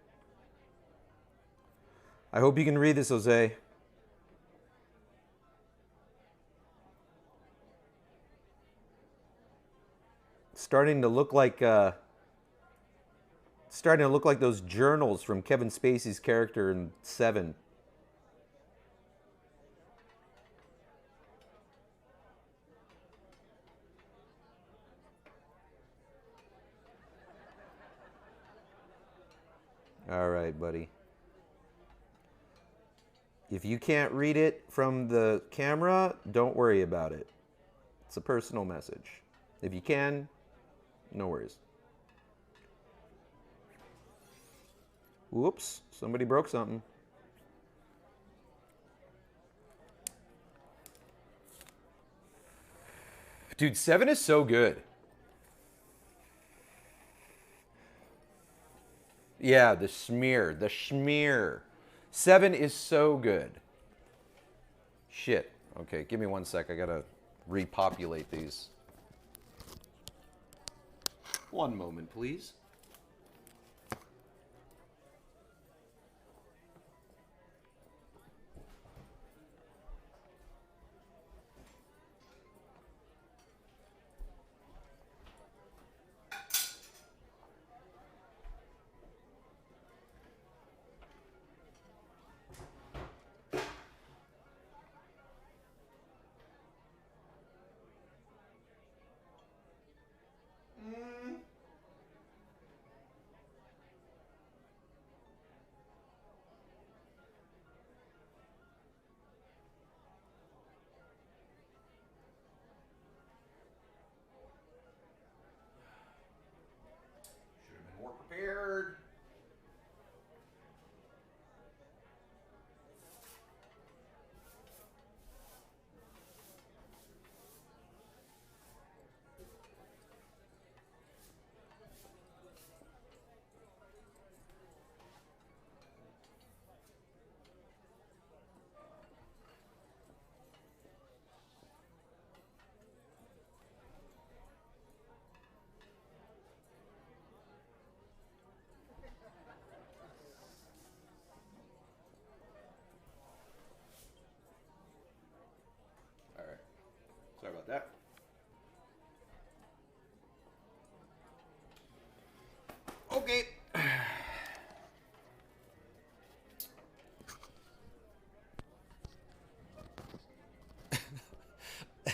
I hope you can read this, Jose. Starting to look like those journals from Kevin Spacey's character in Seven. All right, buddy. If you can't read it from the camera, don't worry about it. It's a personal message. If you can, no worries. Whoops, somebody broke something. Dude, 7 is so good. Yeah, the schmear. 7 is so good. Shit. Okay, give me 1 sec. I gotta repopulate these. 1 moment, please.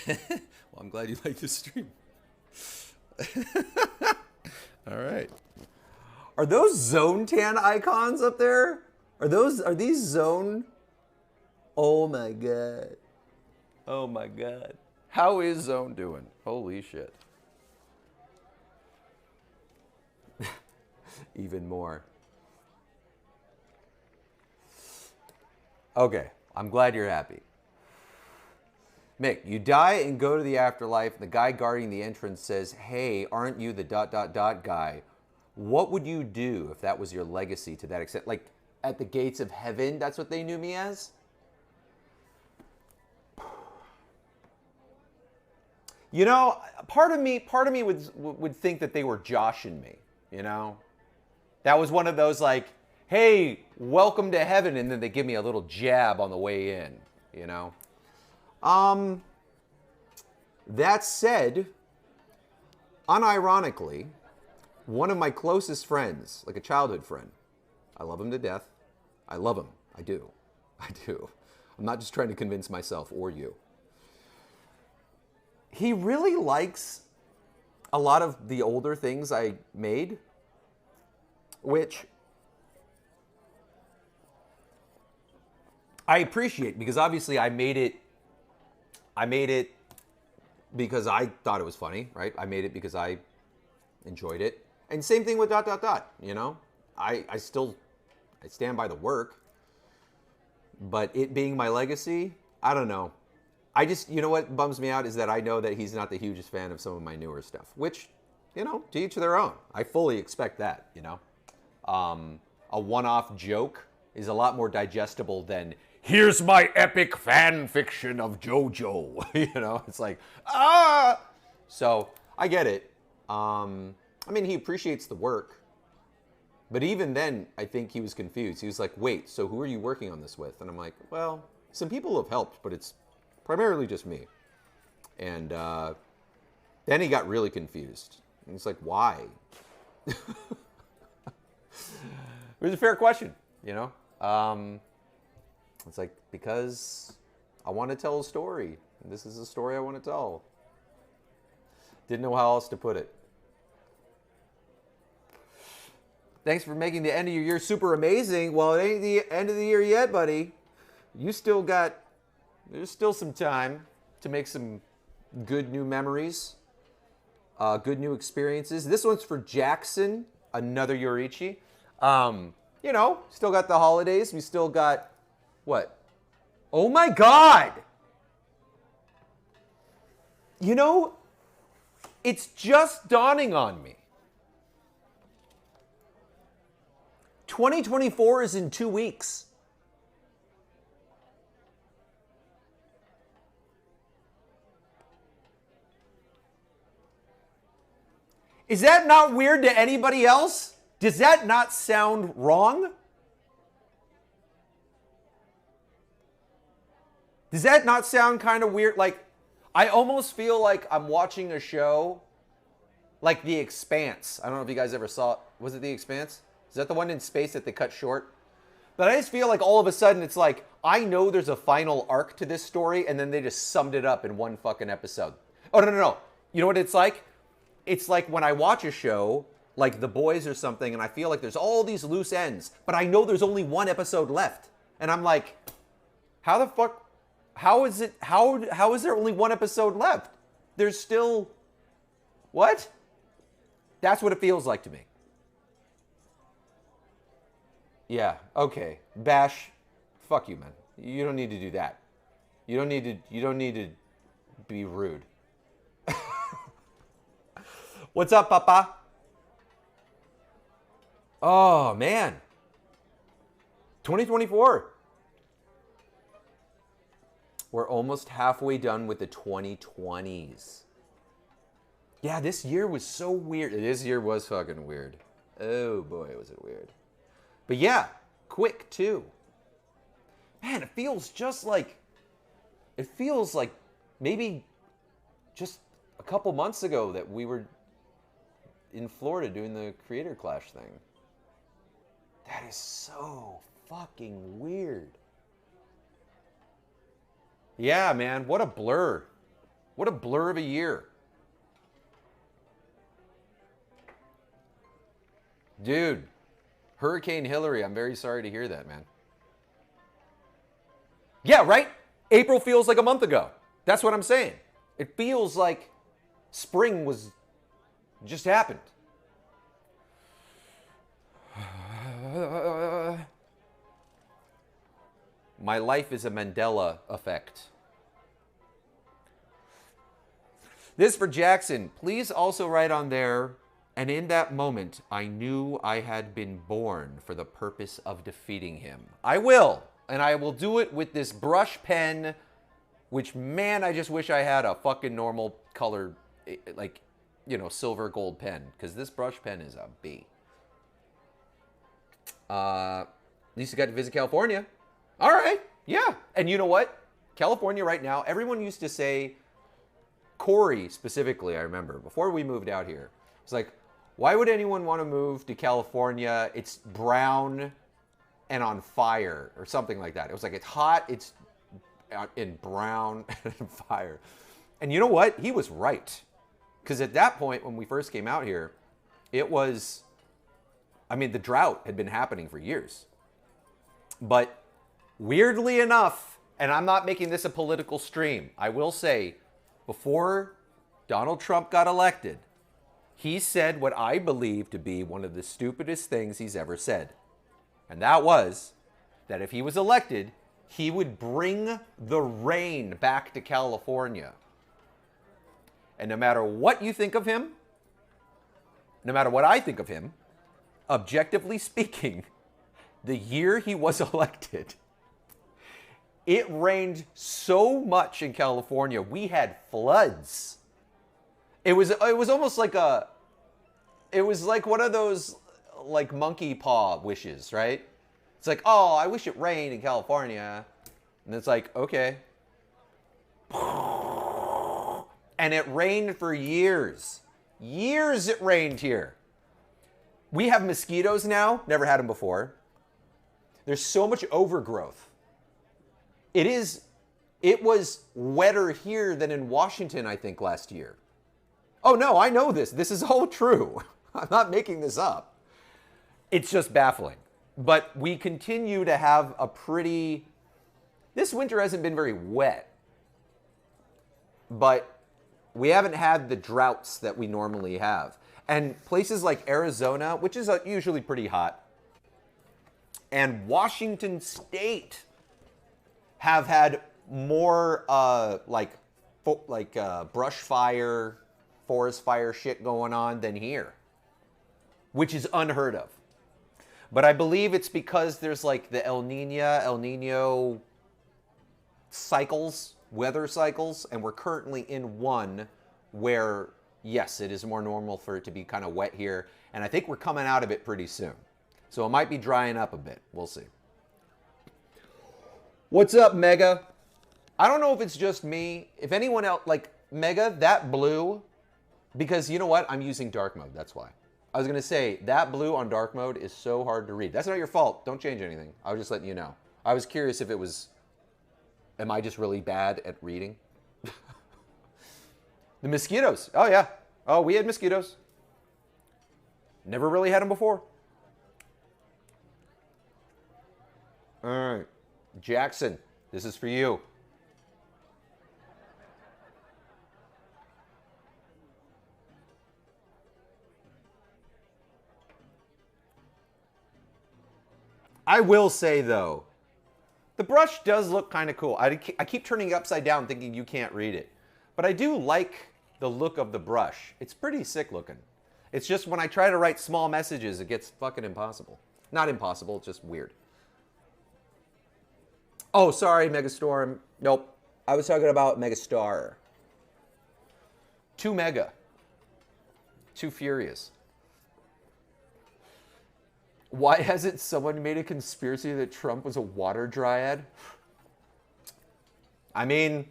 Well, I'm glad you like the stream. All right. Are those zone tan icons up there? Are these zone? Oh my god. Oh my god. How is zone doing? Holy shit. Even more. Okay, I'm glad you're happy. Mick, you die and go to the afterlife, and the guy guarding the entrance says, hey, aren't you the ... guy? What would you do if that was your legacy to that extent? Like, at the gates of heaven, that's what they knew me as? You know, part of me would think that they were joshing me, you know? That was one of those like, hey, welcome to heaven, and then they give me a little jab on the way in, you know? That said, unironically, one of my closest friends, like a childhood friend, I love him to death. I love him. I do. I do. I'm not just trying to convince myself or you. He really likes a lot of the older things I made, which I appreciate because obviously I made it because I thought it was funny, right? I made it because I enjoyed it. And same thing with ... you know? I stand by the work. But it being my legacy, I don't know. I just, you know what bums me out is that I know that he's not the hugest fan of some of my newer stuff, which, you know, to each their own. I fully expect that, you know? A one-off joke is a lot more digestible than, here's my epic fan fiction of JoJo. You know, it's like, ah! So, I get it. I mean, he appreciates the work. But even then, I think he was confused. He was like, wait, so who are you working on this with? And I'm like, well, some people have helped, but it's primarily just me. And then he got really confused. And he's like, why? It was a fair question, you know? It's like, because I want to tell a story. And this is a story I want to tell. Didn't know how else to put it. Thanks for making the end of your year super amazing. Well, it ain't the end of the year yet, buddy. There's still some time to make some good new memories, good new experiences. This one's for Jackson, another Yorichi. You know, still got the holidays. We still got, what? Oh my God! You know, it's just dawning on me. 2024 is in 2 weeks. Is that not weird to anybody else? Does that not sound wrong? Does that not sound kind of weird? Like, I almost feel like I'm watching a show like The Expanse. I don't know if you guys ever saw it. Was it The Expanse? Is that the one in space that they cut short? But I just feel like all of a sudden it's like, I know there's a final arc to this story, and then they just summed it up in one fucking episode. Oh, no. You know what it's like? It's like when I watch a show, like The Boys or something, and I feel like there's all these loose ends, but I know there's only one episode left. And I'm like, how the fuck, how is there only one episode left? There's still, what? That's what it feels like to me. Yeah, okay. Bash, fuck you, man. You don't need to do that. You don't need to be rude. What's up, Papa? Oh, man. 2024. We're almost halfway done with the 2020s. Yeah, this year was so weird. This year was fucking weird. Oh, boy, was it weird. But yeah, quick too. Man, it feels like maybe just a couple months ago that we were in Florida doing the Creator Clash thing. That is so fucking weird. Yeah, man, what a blur. What a blur of a year. Dude, Hurricane Hillary, I'm very sorry to hear that, man. Yeah, right? April feels like a month ago. That's what I'm saying. It feels like spring was just happened. My life is a Mandela effect. This for Jackson. Please also write on there, and in that moment, I knew I had been born for the purpose of defeating him. I will, and I will do it with this brush pen, which, man, I just wish I had a fucking normal color, like, you know, silver gold pen, because this brush pen is a B. At least you got to visit California. All right, yeah. And you know what? California right now, everyone used to say, Corey specifically, I remember, before we moved out here, it's like, why would anyone want to move to California? It's brown and on fire, or something like that. It was like, it's hot, it's in brown and fire. And you know what? He was right. Because at that point, when we first came out here, it was, I mean, the drought had been happening for years. But weirdly enough, and I'm not making this a political stream, I will say, before Donald Trump got elected, he said what I believe to be one of the stupidest things he's ever said. And that was that if he was elected, he would bring the rain back to California. And no matter what you think of him, no matter what I think of him, objectively speaking, the year he was elected, it rained so much in California, we had floods. It was almost like it was like one of those like monkey paw wishes, right? It's like, oh, I wish it rained in California. And it's like, okay. And it rained for years. Years it rained here. We have mosquitoes now, never had them before. There's so much overgrowth. It was wetter here than in Washington, I think, last year. Oh no, I know this. This is all true. I'm not making this up. It's just baffling. But we continue to have a pretty, this winter hasn't been very wet, but we haven't had the droughts that we normally have. And places like Arizona, which is usually pretty hot, and Washington State have had more brush fire, forest fire shit going on than here, which is unheard of. But I believe it's because there's like the El Nino cycles, weather cycles, and we're currently in one where, yes, it is more normal for it to be kind of wet here, and I think we're coming out of it pretty soon. So it might be drying up a bit. We'll see. What's up, Mega? I don't know if it's just me. If anyone else, like, Mega, that blue, because you know what? I'm using dark mode, that's why. I was going to say, that blue on dark mode is so hard to read. That's not your fault. Don't change anything. I was just letting you know. I was curious if it was, am I just really bad at reading? The mosquitoes. Oh, yeah. Oh, we had mosquitoes. Never really had them before. All right. Jackson, this is for you. I will say, though, the brush does look kind of cool. I keep turning it upside down thinking you can't read it. But I do like the look of the brush. It's pretty sick looking. It's just when I try to write small messages, it gets fucking impossible. Not impossible, it's just weird. Oh, sorry, Megastorm. Nope. I was talking about Megastar. Too mega. Too furious. Why hasn't someone made a conspiracy that Trump was a water dryad? I mean,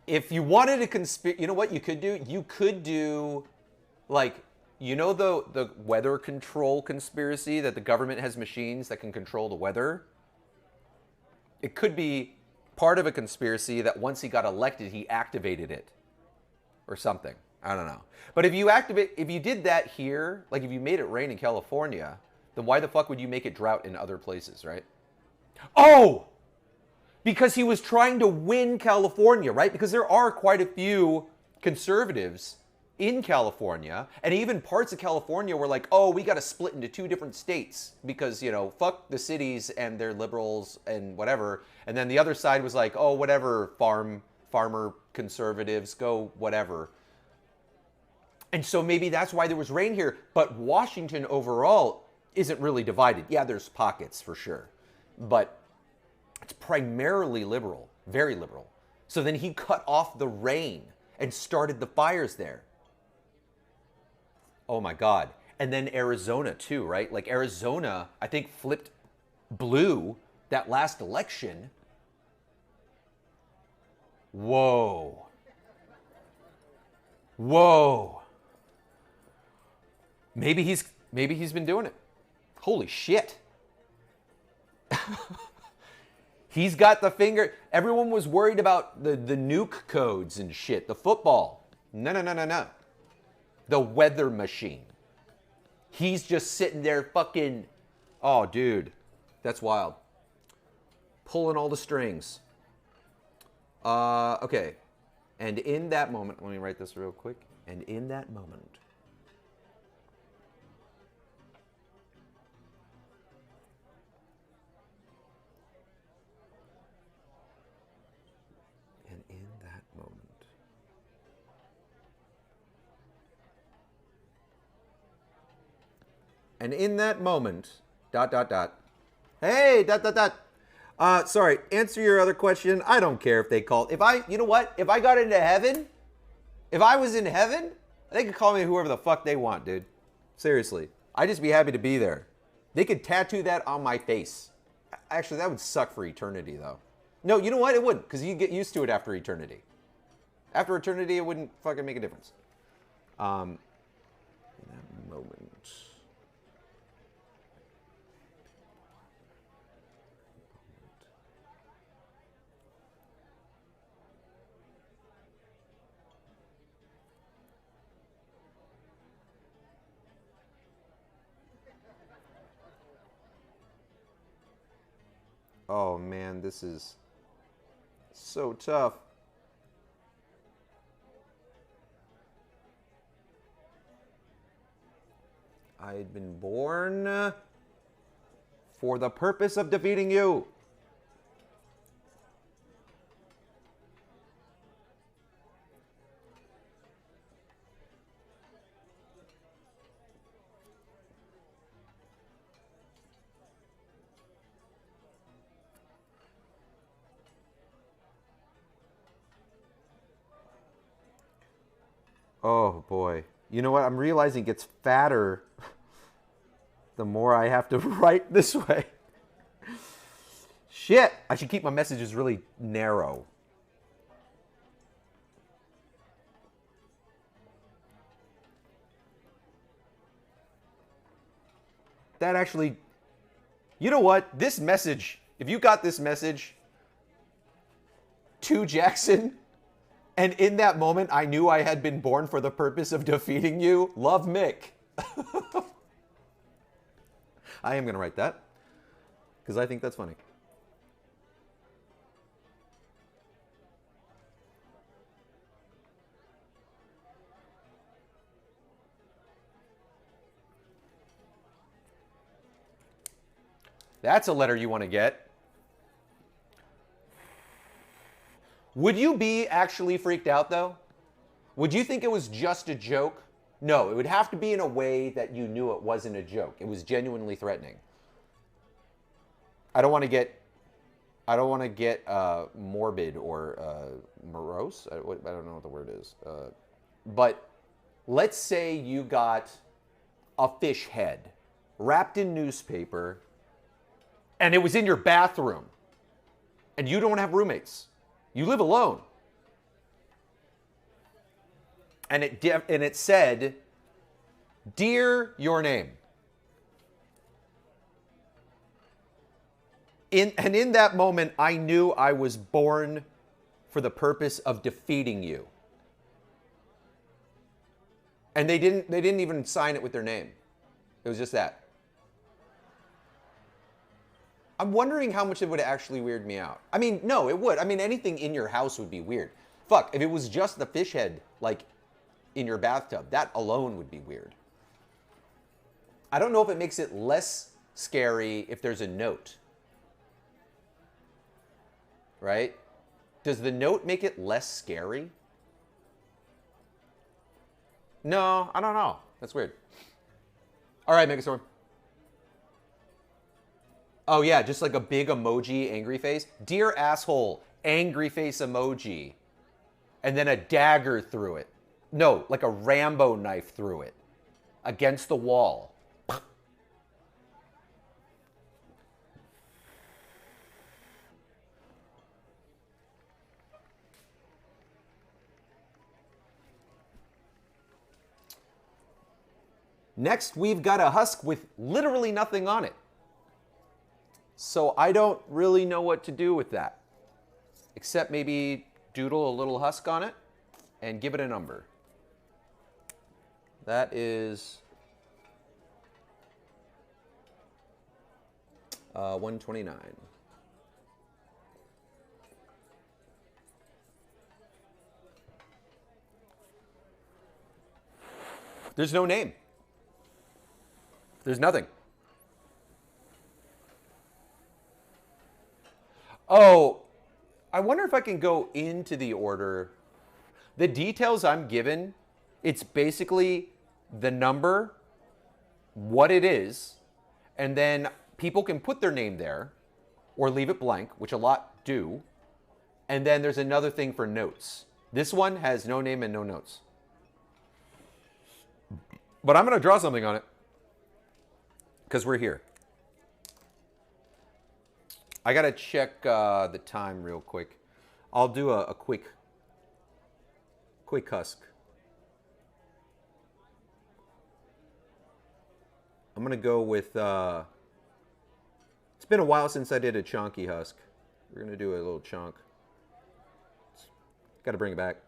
if you wanted a conspiracy, you know what you could do? You could do, like, you know the weather control conspiracy that the government has machines that can control the weather? It could be part of a conspiracy that once he got elected, he activated it or something. I don't know. But if you did that here, like if you made it rain in California, then why the fuck would you make it drought in other places, right? Oh! Because he was trying to win California, right? Because there are quite a few conservatives in California, and even parts of California were like, oh, we got to split into two different states because, you know, fuck the cities and their liberals and whatever. And then the other side was like, oh, whatever, farmer conservatives, go whatever. And so maybe that's why there was rain here. But Washington overall isn't really divided. Yeah, there's pockets for sure. But it's primarily liberal, very liberal. So then he cut off the rain and started the fires there. Oh my God. And then Arizona too, right? Like Arizona, I think flipped blue that last election. Whoa. Whoa. Maybe he's been doing it. Holy shit. He's got the finger. Everyone was worried about the nuke codes and shit. The football. No. The weather machine. He's just sitting there fucking. Oh, dude. That's wild. Pulling all the strings. Okay. And in that moment, let me write this real quick. And in that moment. And in that moment, ... Hey, ... Sorry, answer your other question. I don't care if they call. You know what? If I got into heaven, if I was in heaven, they could call me whoever the fuck they want, dude. Seriously. I'd just be happy to be there. They could tattoo that on my face. Actually, that would suck for eternity, though. No, you know what? It wouldn't, because you get used to it after eternity. After eternity, it wouldn't fucking make a difference. In that moment. Oh man, this is so tough. I had been born for the purpose of defeating you. Oh boy. You know what? I'm realizing it gets fatter the more I have to write this way. Shit. I should keep my messages really narrow. That actually, you know what? This message, if you got this message to Jackson, and in that moment, I knew I had been born for the purpose of defeating you. Love, Mick. I am going to write that because I think that's funny. That's a letter you want to get. Would you be actually freaked out, though? Would you think it was just a joke? No, it would have to be in a way that you knew it wasn't a joke. It was genuinely threatening. I don't want to get morbid or morose. I don't know what the word is. But let's say you got a fish head wrapped in newspaper, and it was in your bathroom, and you don't have roommates. You live alone. And it said, "Dear your name." in that moment, I knew I was born for the purpose of defeating you. And they didn't even sign it with their name. It was just that. I'm wondering how much it would actually weird me out. I mean, no, it would. I mean, anything in your house would be weird. Fuck, if it was just the fish head, like, in your bathtub, that alone would be weird. I don't know if it makes it less scary if there's a note. Right? Does the note make it less scary? No, I don't know. That's weird. All right, Megastorm. Oh, yeah, just like a big emoji, angry face. Dear asshole, angry face emoji. And then a dagger through it. No, like a Rambo knife through it. Against the wall. Next, we've got a husk with literally nothing on it. So I don't really know what to do with that. Except maybe doodle a little husk on it and give it a number. That is 129. There's no name. There's nothing. Oh, I wonder if I can go into the order. The details I'm given, it's basically the number, what it is, and then people can put their name there or leave it blank, which a lot do. And then there's another thing for notes. This one has no name and no notes. But I'm going to draw something on it because we're here. I got to check the time real quick. I'll do a quick husk. I'm going to go with, it's been a while since I did a chunky husk. We're going to do a little chunk. Got to bring it back.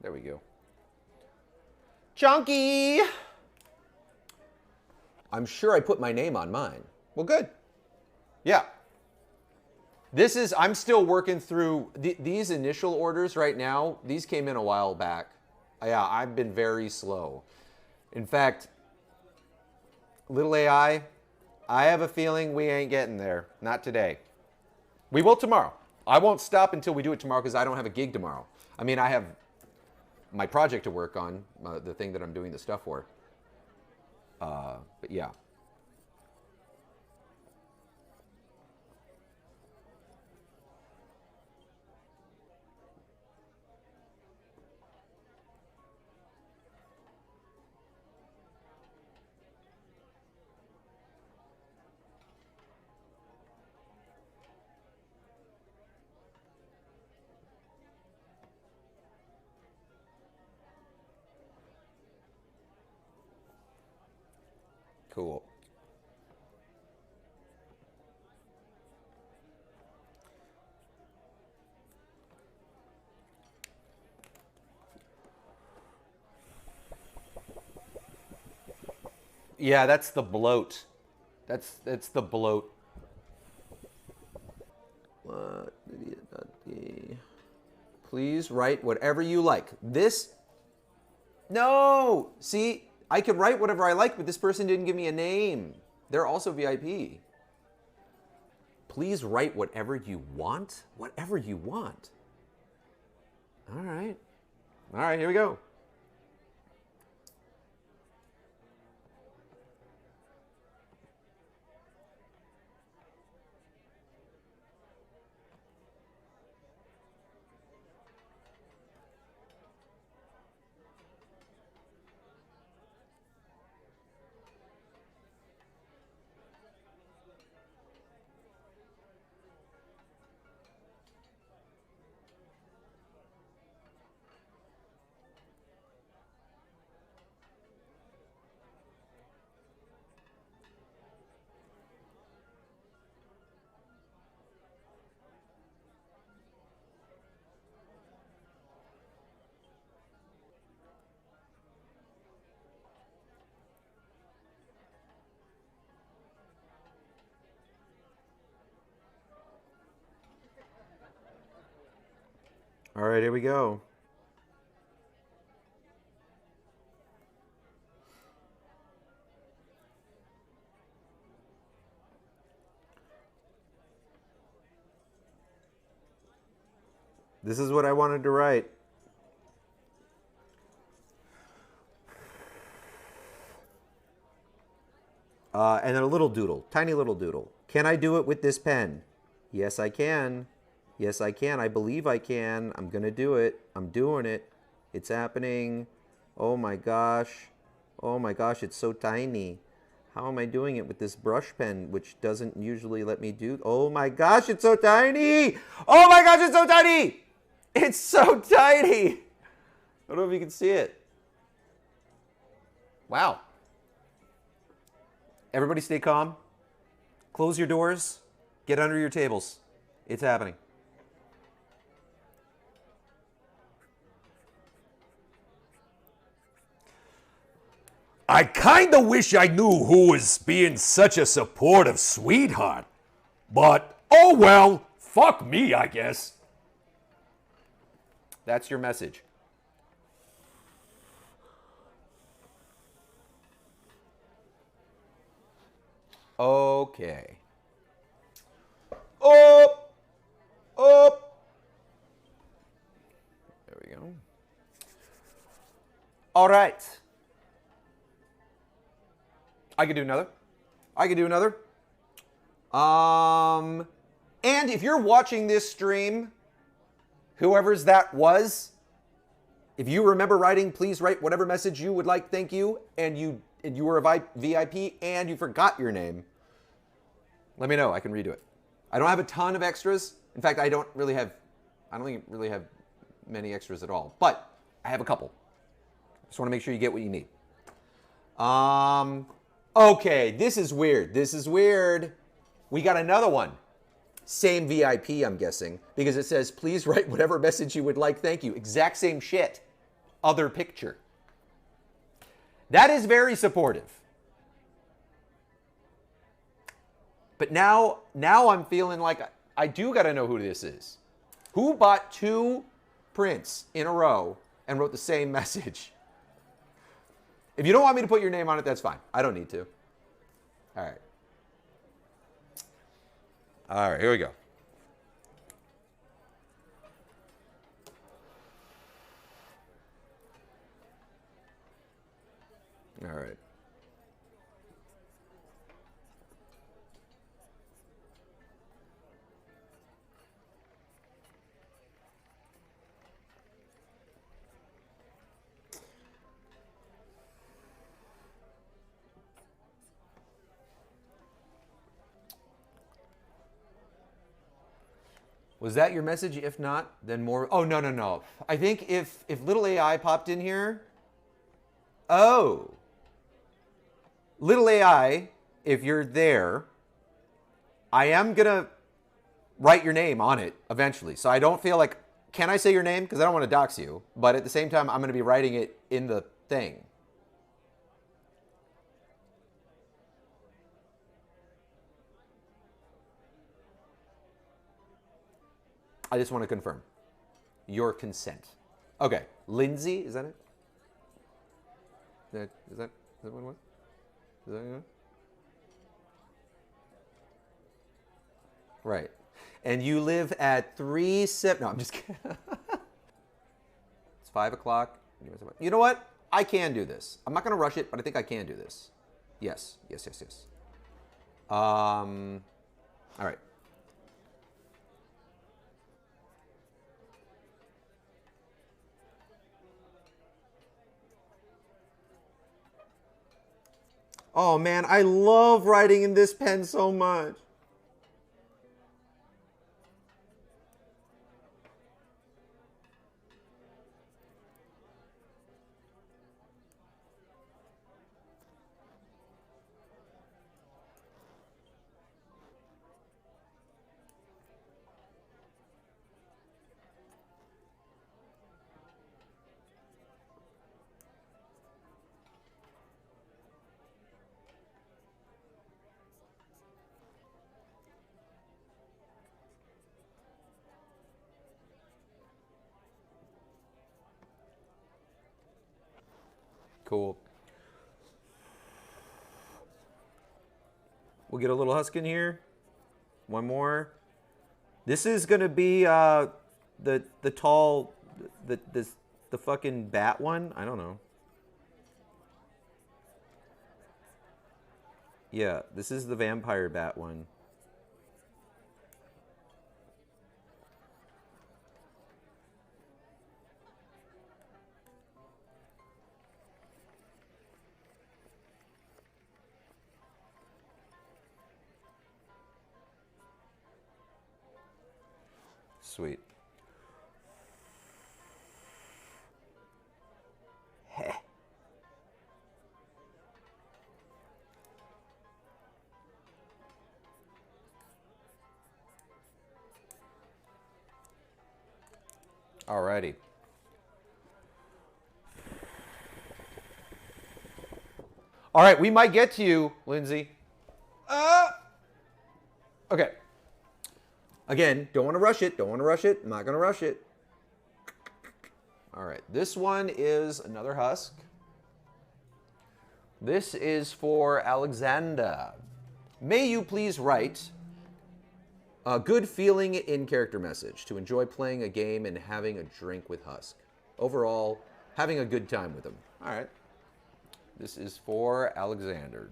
There we go. Chunky! I'm sure I put my name on mine. Well, good. Yeah. This is, I'm still working through these initial orders right now. These came in a while back. Yeah, I've been very slow. In fact, little AI, I have a feeling we ain't getting there. Not today. We will tomorrow. I won't stop until we do it tomorrow because I don't have a gig tomorrow. I mean, I have my project to work on, the thing that I'm doing the stuff for. But yeah. Cool. Yeah, that's the bloat. That's the bloat. What? Please write whatever you like. This? No! See, I can write whatever I like, but this person didn't give me a name. They're also VIP. Please write whatever you want? Whatever you want. All right. All right, here we go. All right, here we go. This is what I wanted to write. And then a little doodle, tiny little doodle. Can I do it with this pen? Yes, I can. Yes, I can. I believe I can. I'm going to do it. I'm doing it. It's happening. Oh my gosh. Oh my gosh, it's so tiny. How am I doing it with this brush pen, which doesn't usually let me do? Oh my gosh, it's so tiny. Oh my gosh, it's so tiny. It's so tiny. I don't know if you can see it. Wow. Everybody stay calm. Close your doors. Get under your tables. It's happening. I kinda wish I knew who was being such a supportive sweetheart. But, oh well, fuck me, I guess. That's your message. Okay. Up! Up! There we go. All right. I could do another. I could do another. And if you're watching this stream, whoever's that was, if you remember writing, please write whatever message you would like. Thank you. And you were a VIP and you forgot your name. Let me know. I can redo it. I don't have a ton of extras. In fact, I don't really have many extras at all. But I have a couple. Just want to make sure you get what you need. Okay, this is weird. This is weird. We got another one. Same VIP, I'm guessing, because it says, please write whatever message you would like. Thank you. Exact same shit. Other picture. That is very supportive. But now I'm feeling like I do got to know who this is. Who bought 2 prints in a row and wrote the same message? If you don't want me to put your name on it, that's fine. I don't need to. All right. All right, here we go. All right. Was that your message? If not, then more. Oh, no. I think if little AI popped in here. Oh. Little AI, if you're there, I am going to write your name on it eventually. So I don't feel like, can I say your name? Because I don't want to dox you. But at the same time, I'm going to be writing it in the thing. I just want to confirm your consent. Okay, Lindsay, is that it? Is that what it was? Is that it? Right. And you live at 37. No, I'm just kidding. It's 5 o'clock. You know what? I can do this. I'm not going to rush it, but I think I can do this. Yes. All right. Oh man, I love writing in this pen so much. Cool. We'll get a little husk in here. One more. This is gonna be the tall, the fucking bat one. I don't know. Yeah, this is the vampire bat one. Sweet. Heh. Alrighty. All right, we might get to you, Lindsay. Okay. Again, don't want to rush it. Don't want to rush it. I'm not going to rush it. All right, this one is another husk. This is for Alexander. May you please write a good feeling in character message to enjoy playing a game and having a drink with Husk. Overall, having a good time with him. All right. This is for Alexander.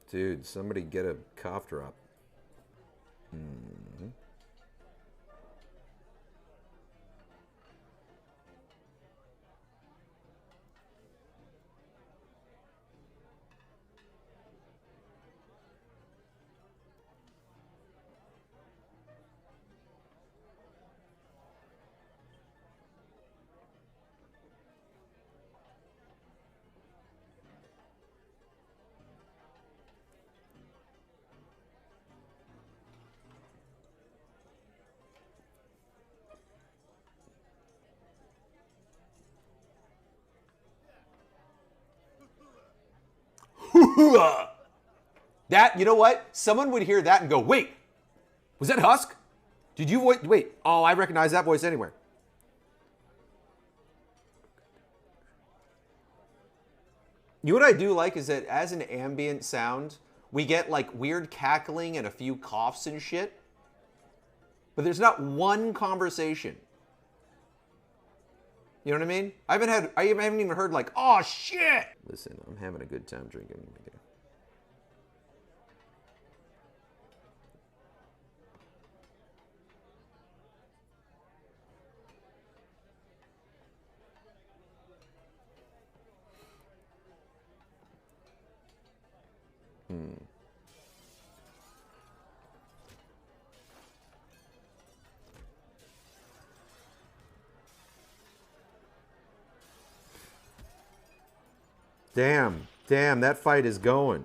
Dude, somebody get a cough drop. Mm-hmm. That, you know what? Someone would hear that and go, wait, was that Husk? Did you wait? Oh, I recognize that voice anywhere. You know what I do like is that as an ambient sound, we get like weird cackling and a few coughs and shit. But there's not one conversation. You know what I mean? I haven't even heard like, oh shit. Listen, I'm having a good time drinking. Damn, that fight is going.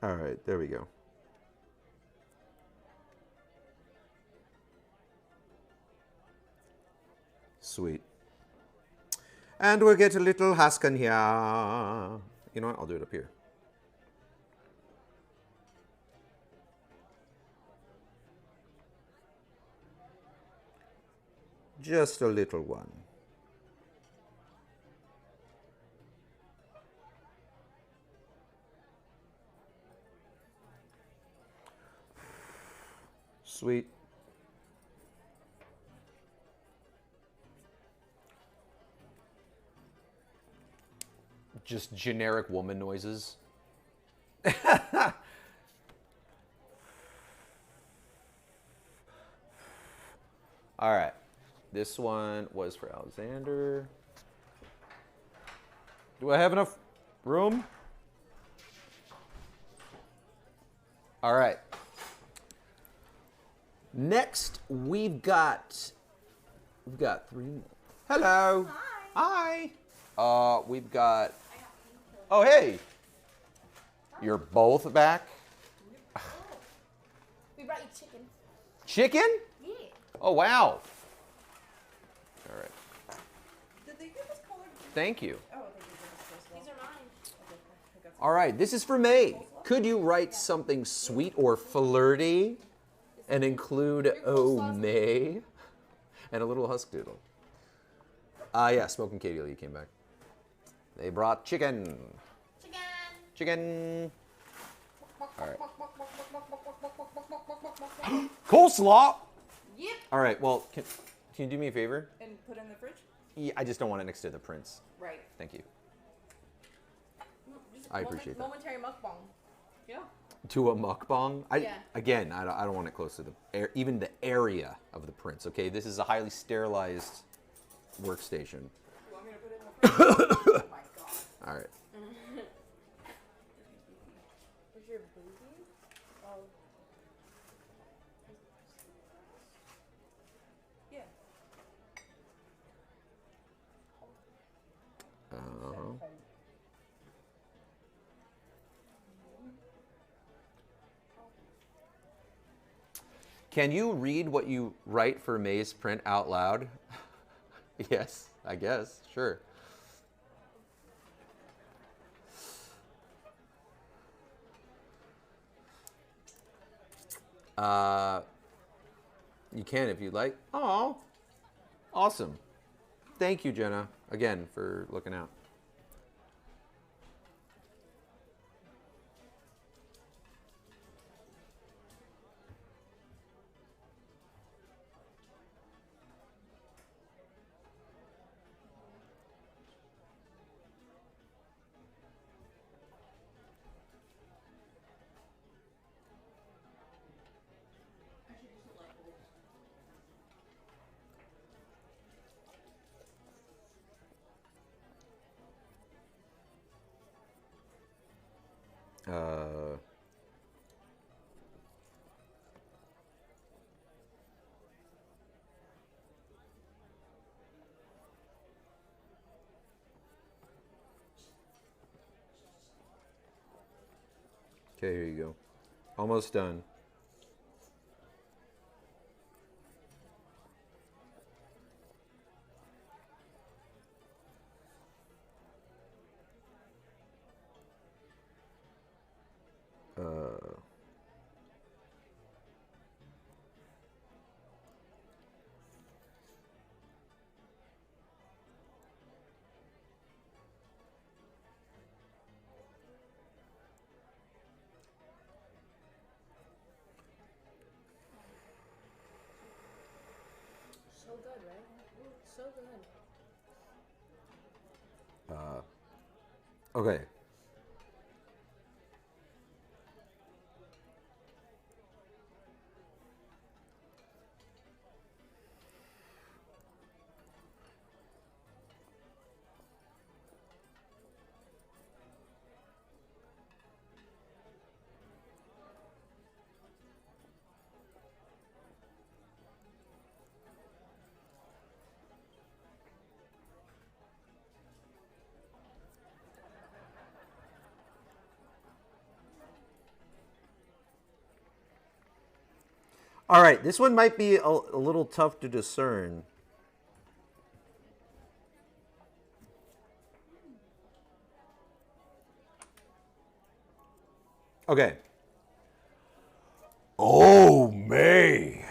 All right, there we go. Sweet. And we'll get a little husk in here. You know what? I'll do it up here. Just a little one. Sweet. Just generic woman noises. All right. This one was for Alexander. Do I have enough room? All right. Next, we've got three more. Hello. Hi. We've got. Oh, hey. You're both back. We brought you chicken. Chicken? Yeah. Oh, wow. All right. Did they give us colored? Thank you. Oh, they did give us this. These are mine. Okay, I got some. All right, this is for May. Could you write something sweet or flirty and include "Oh May" and a little husk doodle? Yeah, Smoking Katie Lee came back. They brought chicken. Chicken. All right. Coleslaw. Yep. All right. Well, can you do me a favor? And put it in the fridge? Yeah, I just don't want it next to the prints. Right. Thank you. Just I appreciate that. Momentary mukbang. Yeah. To a mukbang. Yeah. Again, I don't want it close to the even the area of the prints. Okay, this is a highly sterilized workstation. You want me to put it in the fridge? Oh my god. All right. Where's your booty? Oh. Yeah. Can you read what you write for May's print out loud? Yes, I guess. Sure. You can if you'd like. Oh, awesome. Thank you, Jenna, again, for looking out. Okay, here you go. Almost done. So good, right? So good. Okay. All right, this one might be a little tough to discern. Okay. Oh, May,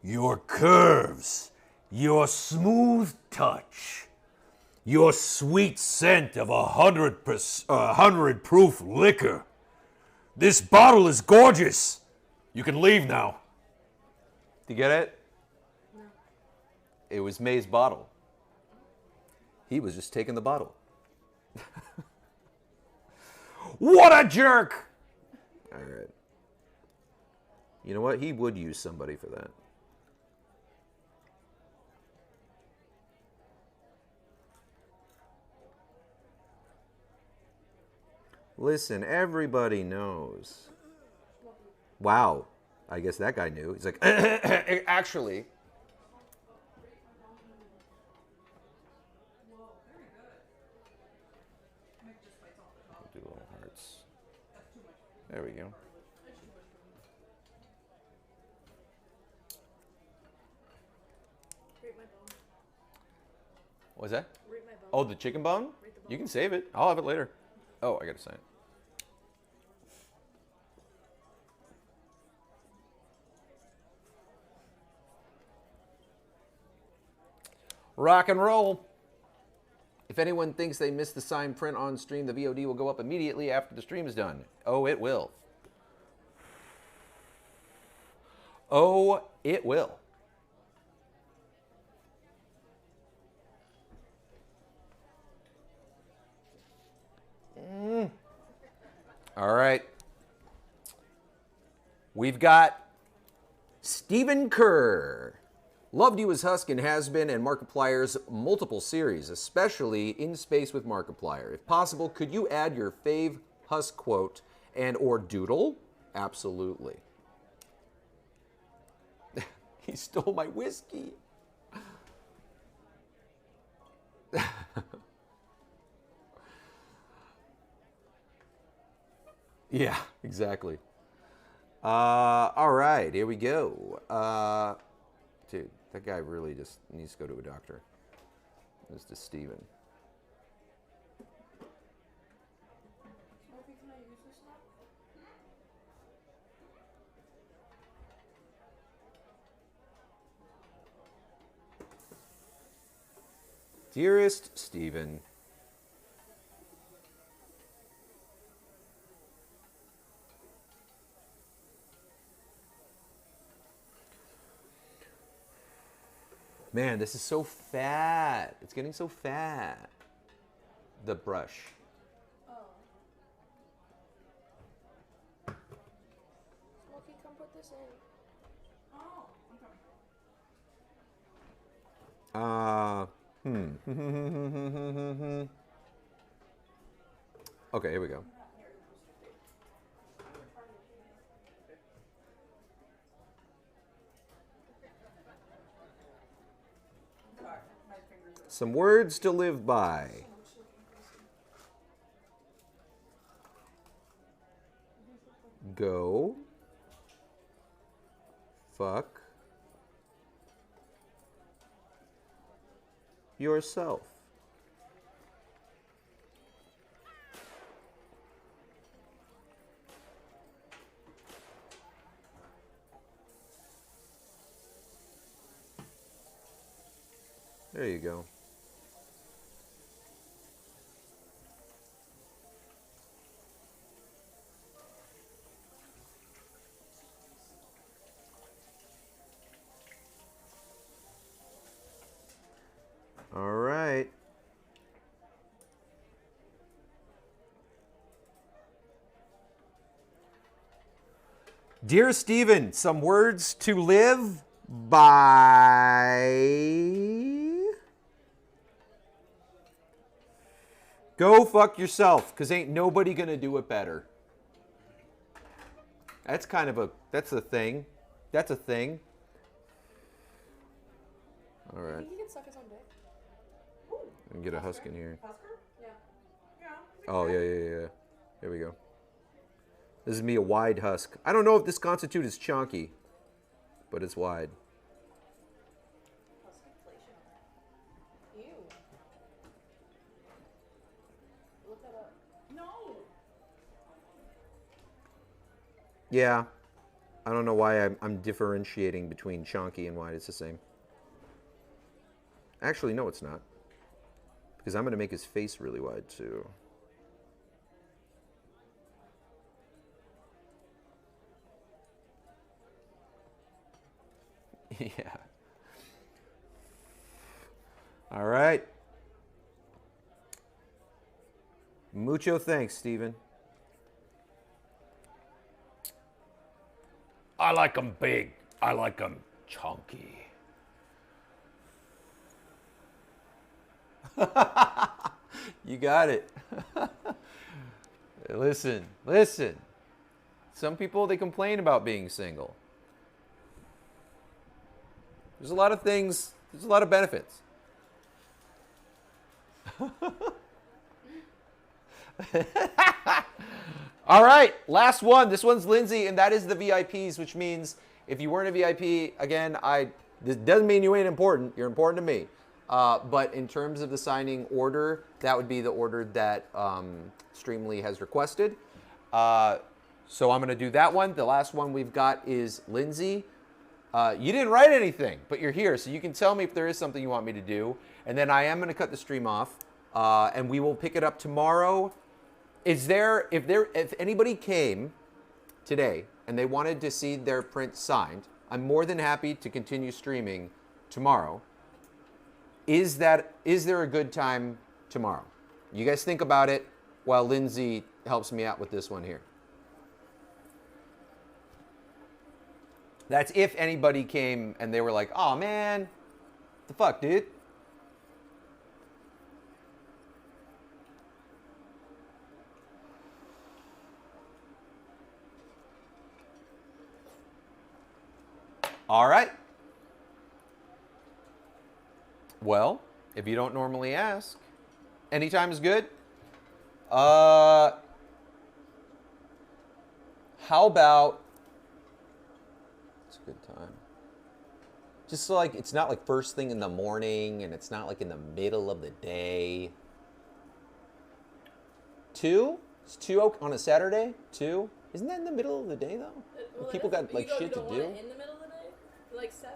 your curves, your smooth touch, your sweet scent of 100 proof liquor. This bottle is gorgeous. You can leave now. Do you get it? No. It was May's bottle. He was just taking the bottle. What a jerk! All right. You know what? He would use somebody for that. Listen, everybody knows. Wow. I guess that guy knew. He's like, actually. Do little hearts. There we go. What's that? Rate my bone. Oh, the chicken bone? Rate the bone. You can save it. I'll have it later. Oh, I gotta sign it. Rock and roll. If anyone thinks they missed the signed print on stream, the VOD will go up immediately after the stream is done. Oh, it will. Oh, it will. All right. We've got Stephen Kerr. Loved you as Husk and Has-Been and Markiplier's multiple series, especially In Space with Markiplier. If possible, could you add your fave Husk quote and or doodle? Absolutely. He stole my whiskey. Yeah, exactly. All right, here we go. Dude, that guy really just needs to go to a doctor. This is Steven. Smokey, can I use this now? Dearest Steven, man, this is so fat. It's getting so fat. The brush. Oh. Smokey, come put this in. Oh, okay. Okay, here we go. Some words to live by. Go. Fuck. Yourself. There you go. All right. Dear Steven, some words to live by. Go fuck yourself, because ain't nobody going to do it better. That's kind of a, that's a thing. That's a thing. All I right. think he can suck his own dick. And get a husk in here. Husker? Yeah. Yeah. Oh, yeah. Here we go. This is me, a wide husk. I don't know if this constitute is chunky, but it's wide. Ew. Look that up. No. Yeah. I don't know why I'm differentiating between chunky and wide. It's the same. Actually, no, it's not. Because I'm going to make his face really wide, too. Yeah. All right. Mucho thanks, Steven. I like 'em big. I like 'em chunky. You got it. Listen. Some people, they complain about being single. There's a lot of things, there's a lot of benefits. All right, last one. This one's Lindsay, and that is the VIPs, which means if you weren't a VIP, again, this doesn't mean you ain't important. You're important to me. But in terms of the signing order, that would be the order that Streamily has requested. So I'm going to do that one. The last one we've got is Lindsay. You didn't write anything, but you're here, so you can tell me if there is something you want me to do. And then I am going to cut the stream off, and we will pick it up tomorrow. If anybody came today and they wanted to see their print signed, I'm more than happy to continue streaming tomorrow. Is there a good time tomorrow? You guys think about it while Lindsay helps me out with this one here. That's if anybody came and they were like, oh man, the fuck, dude? All right. Well, if you don't normally ask, anytime is good. How about, it's a good time. Just so like, it's not like first thing in the morning and it's not like in the middle of the day. 2? It's 2 on a Saturday? 2? Isn't that in the middle of the day though? Well, People got like shit to do. In the middle of the day? Like 7.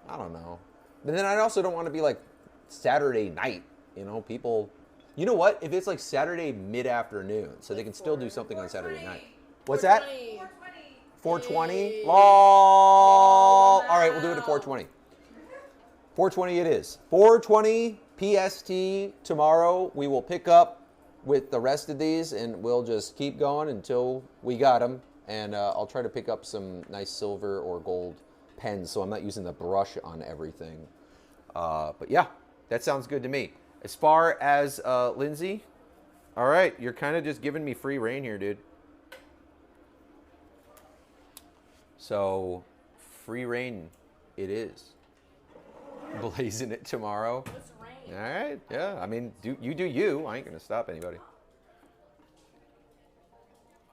I don't know. But then I also don't want to be like Saturday night, you know, people, you know what? If it's like Saturday mid-afternoon, so they can still do something on Saturday night. What's that? 420? LOL. All right, we'll do it at 420. 420 it is. 420 PST tomorrow. We will pick up with the rest of these and we'll just keep going until we got them. And I'll try to pick up some nice silver or gold pens so I'm not using the brush on everything. But yeah, that sounds good to me. As far as Lindsay, all right, you're kind of just giving me free reign here, dude. So, free reign it is. Blazing it tomorrow. It's rain. All right, yeah. I mean, do you. I ain't going to stop anybody.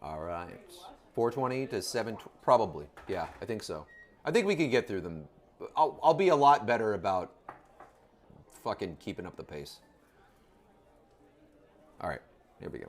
All right. 420 to 7, probably. Yeah, I think so. I think we could get through them. I'll be a lot better about fucking keeping up the pace. All right, here we go.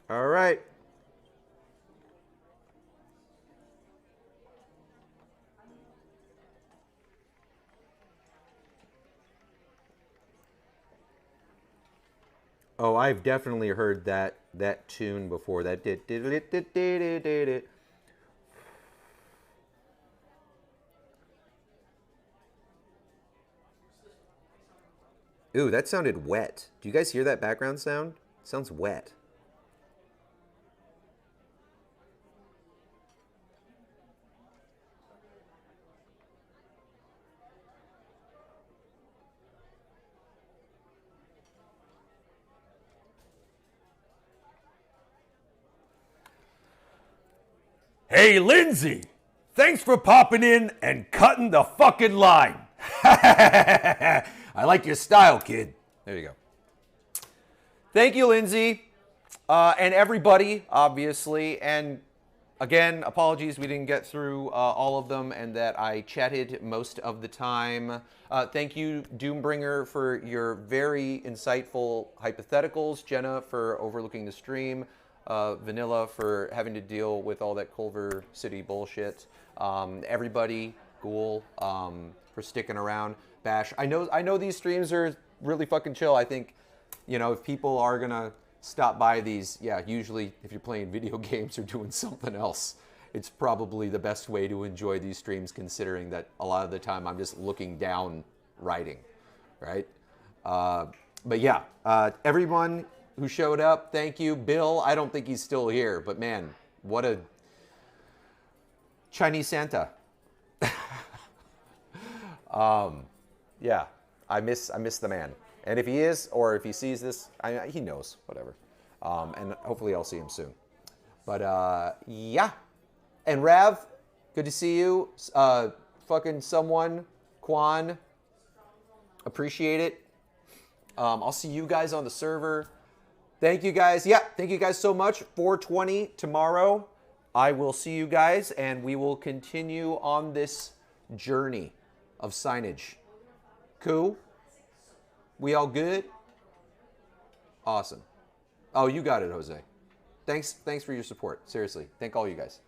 All right. Oh, I've definitely heard that tune before. That did. Ooh, that sounded wet. Do you guys hear that background sound? It sounds wet. Hey, Lindsay, thanks for popping in and cutting the fucking line. I like your style, kid. There you go. Thank you, Lindsay, and everybody, obviously. And Again, apologies we didn't get through all of them and that I chatted most of the time. Thank you, Doombringer, for your very insightful hypotheticals. Jenna for overlooking the stream. Vanilla for having to deal with all that Culver City bullshit. Everybody, Ghoul, for sticking around. Bash, I know these streams are really fucking chill. I think, you know, if people are gonna stop by these, yeah, usually if you're playing video games or doing something else, it's probably the best way to enjoy these streams, considering that a lot of the time I'm just looking down writing, right? But yeah, everyone who showed up, thank you. Bill, I don't think he's still here, but man, what a Chinese Santa. Yeah, I miss the man. And if he is, or if he sees this, he knows, whatever. And hopefully I'll see him soon. But yeah. And Rav, good to see you. Fucking someone, Quan, appreciate it. I'll see you guys on the server. Thank you guys. Yeah, thank you guys so much. 4:20 tomorrow. I will see you guys, and we will continue on this journey of signage. Cool? We all good? Awesome. Oh, you got it, Jose. Thanks for your support. Seriously. Thank all you guys.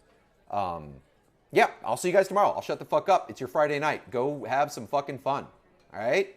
Yeah, I'll see you guys tomorrow. I'll shut the fuck up. It's your Friday night. Go have some fucking fun. All right?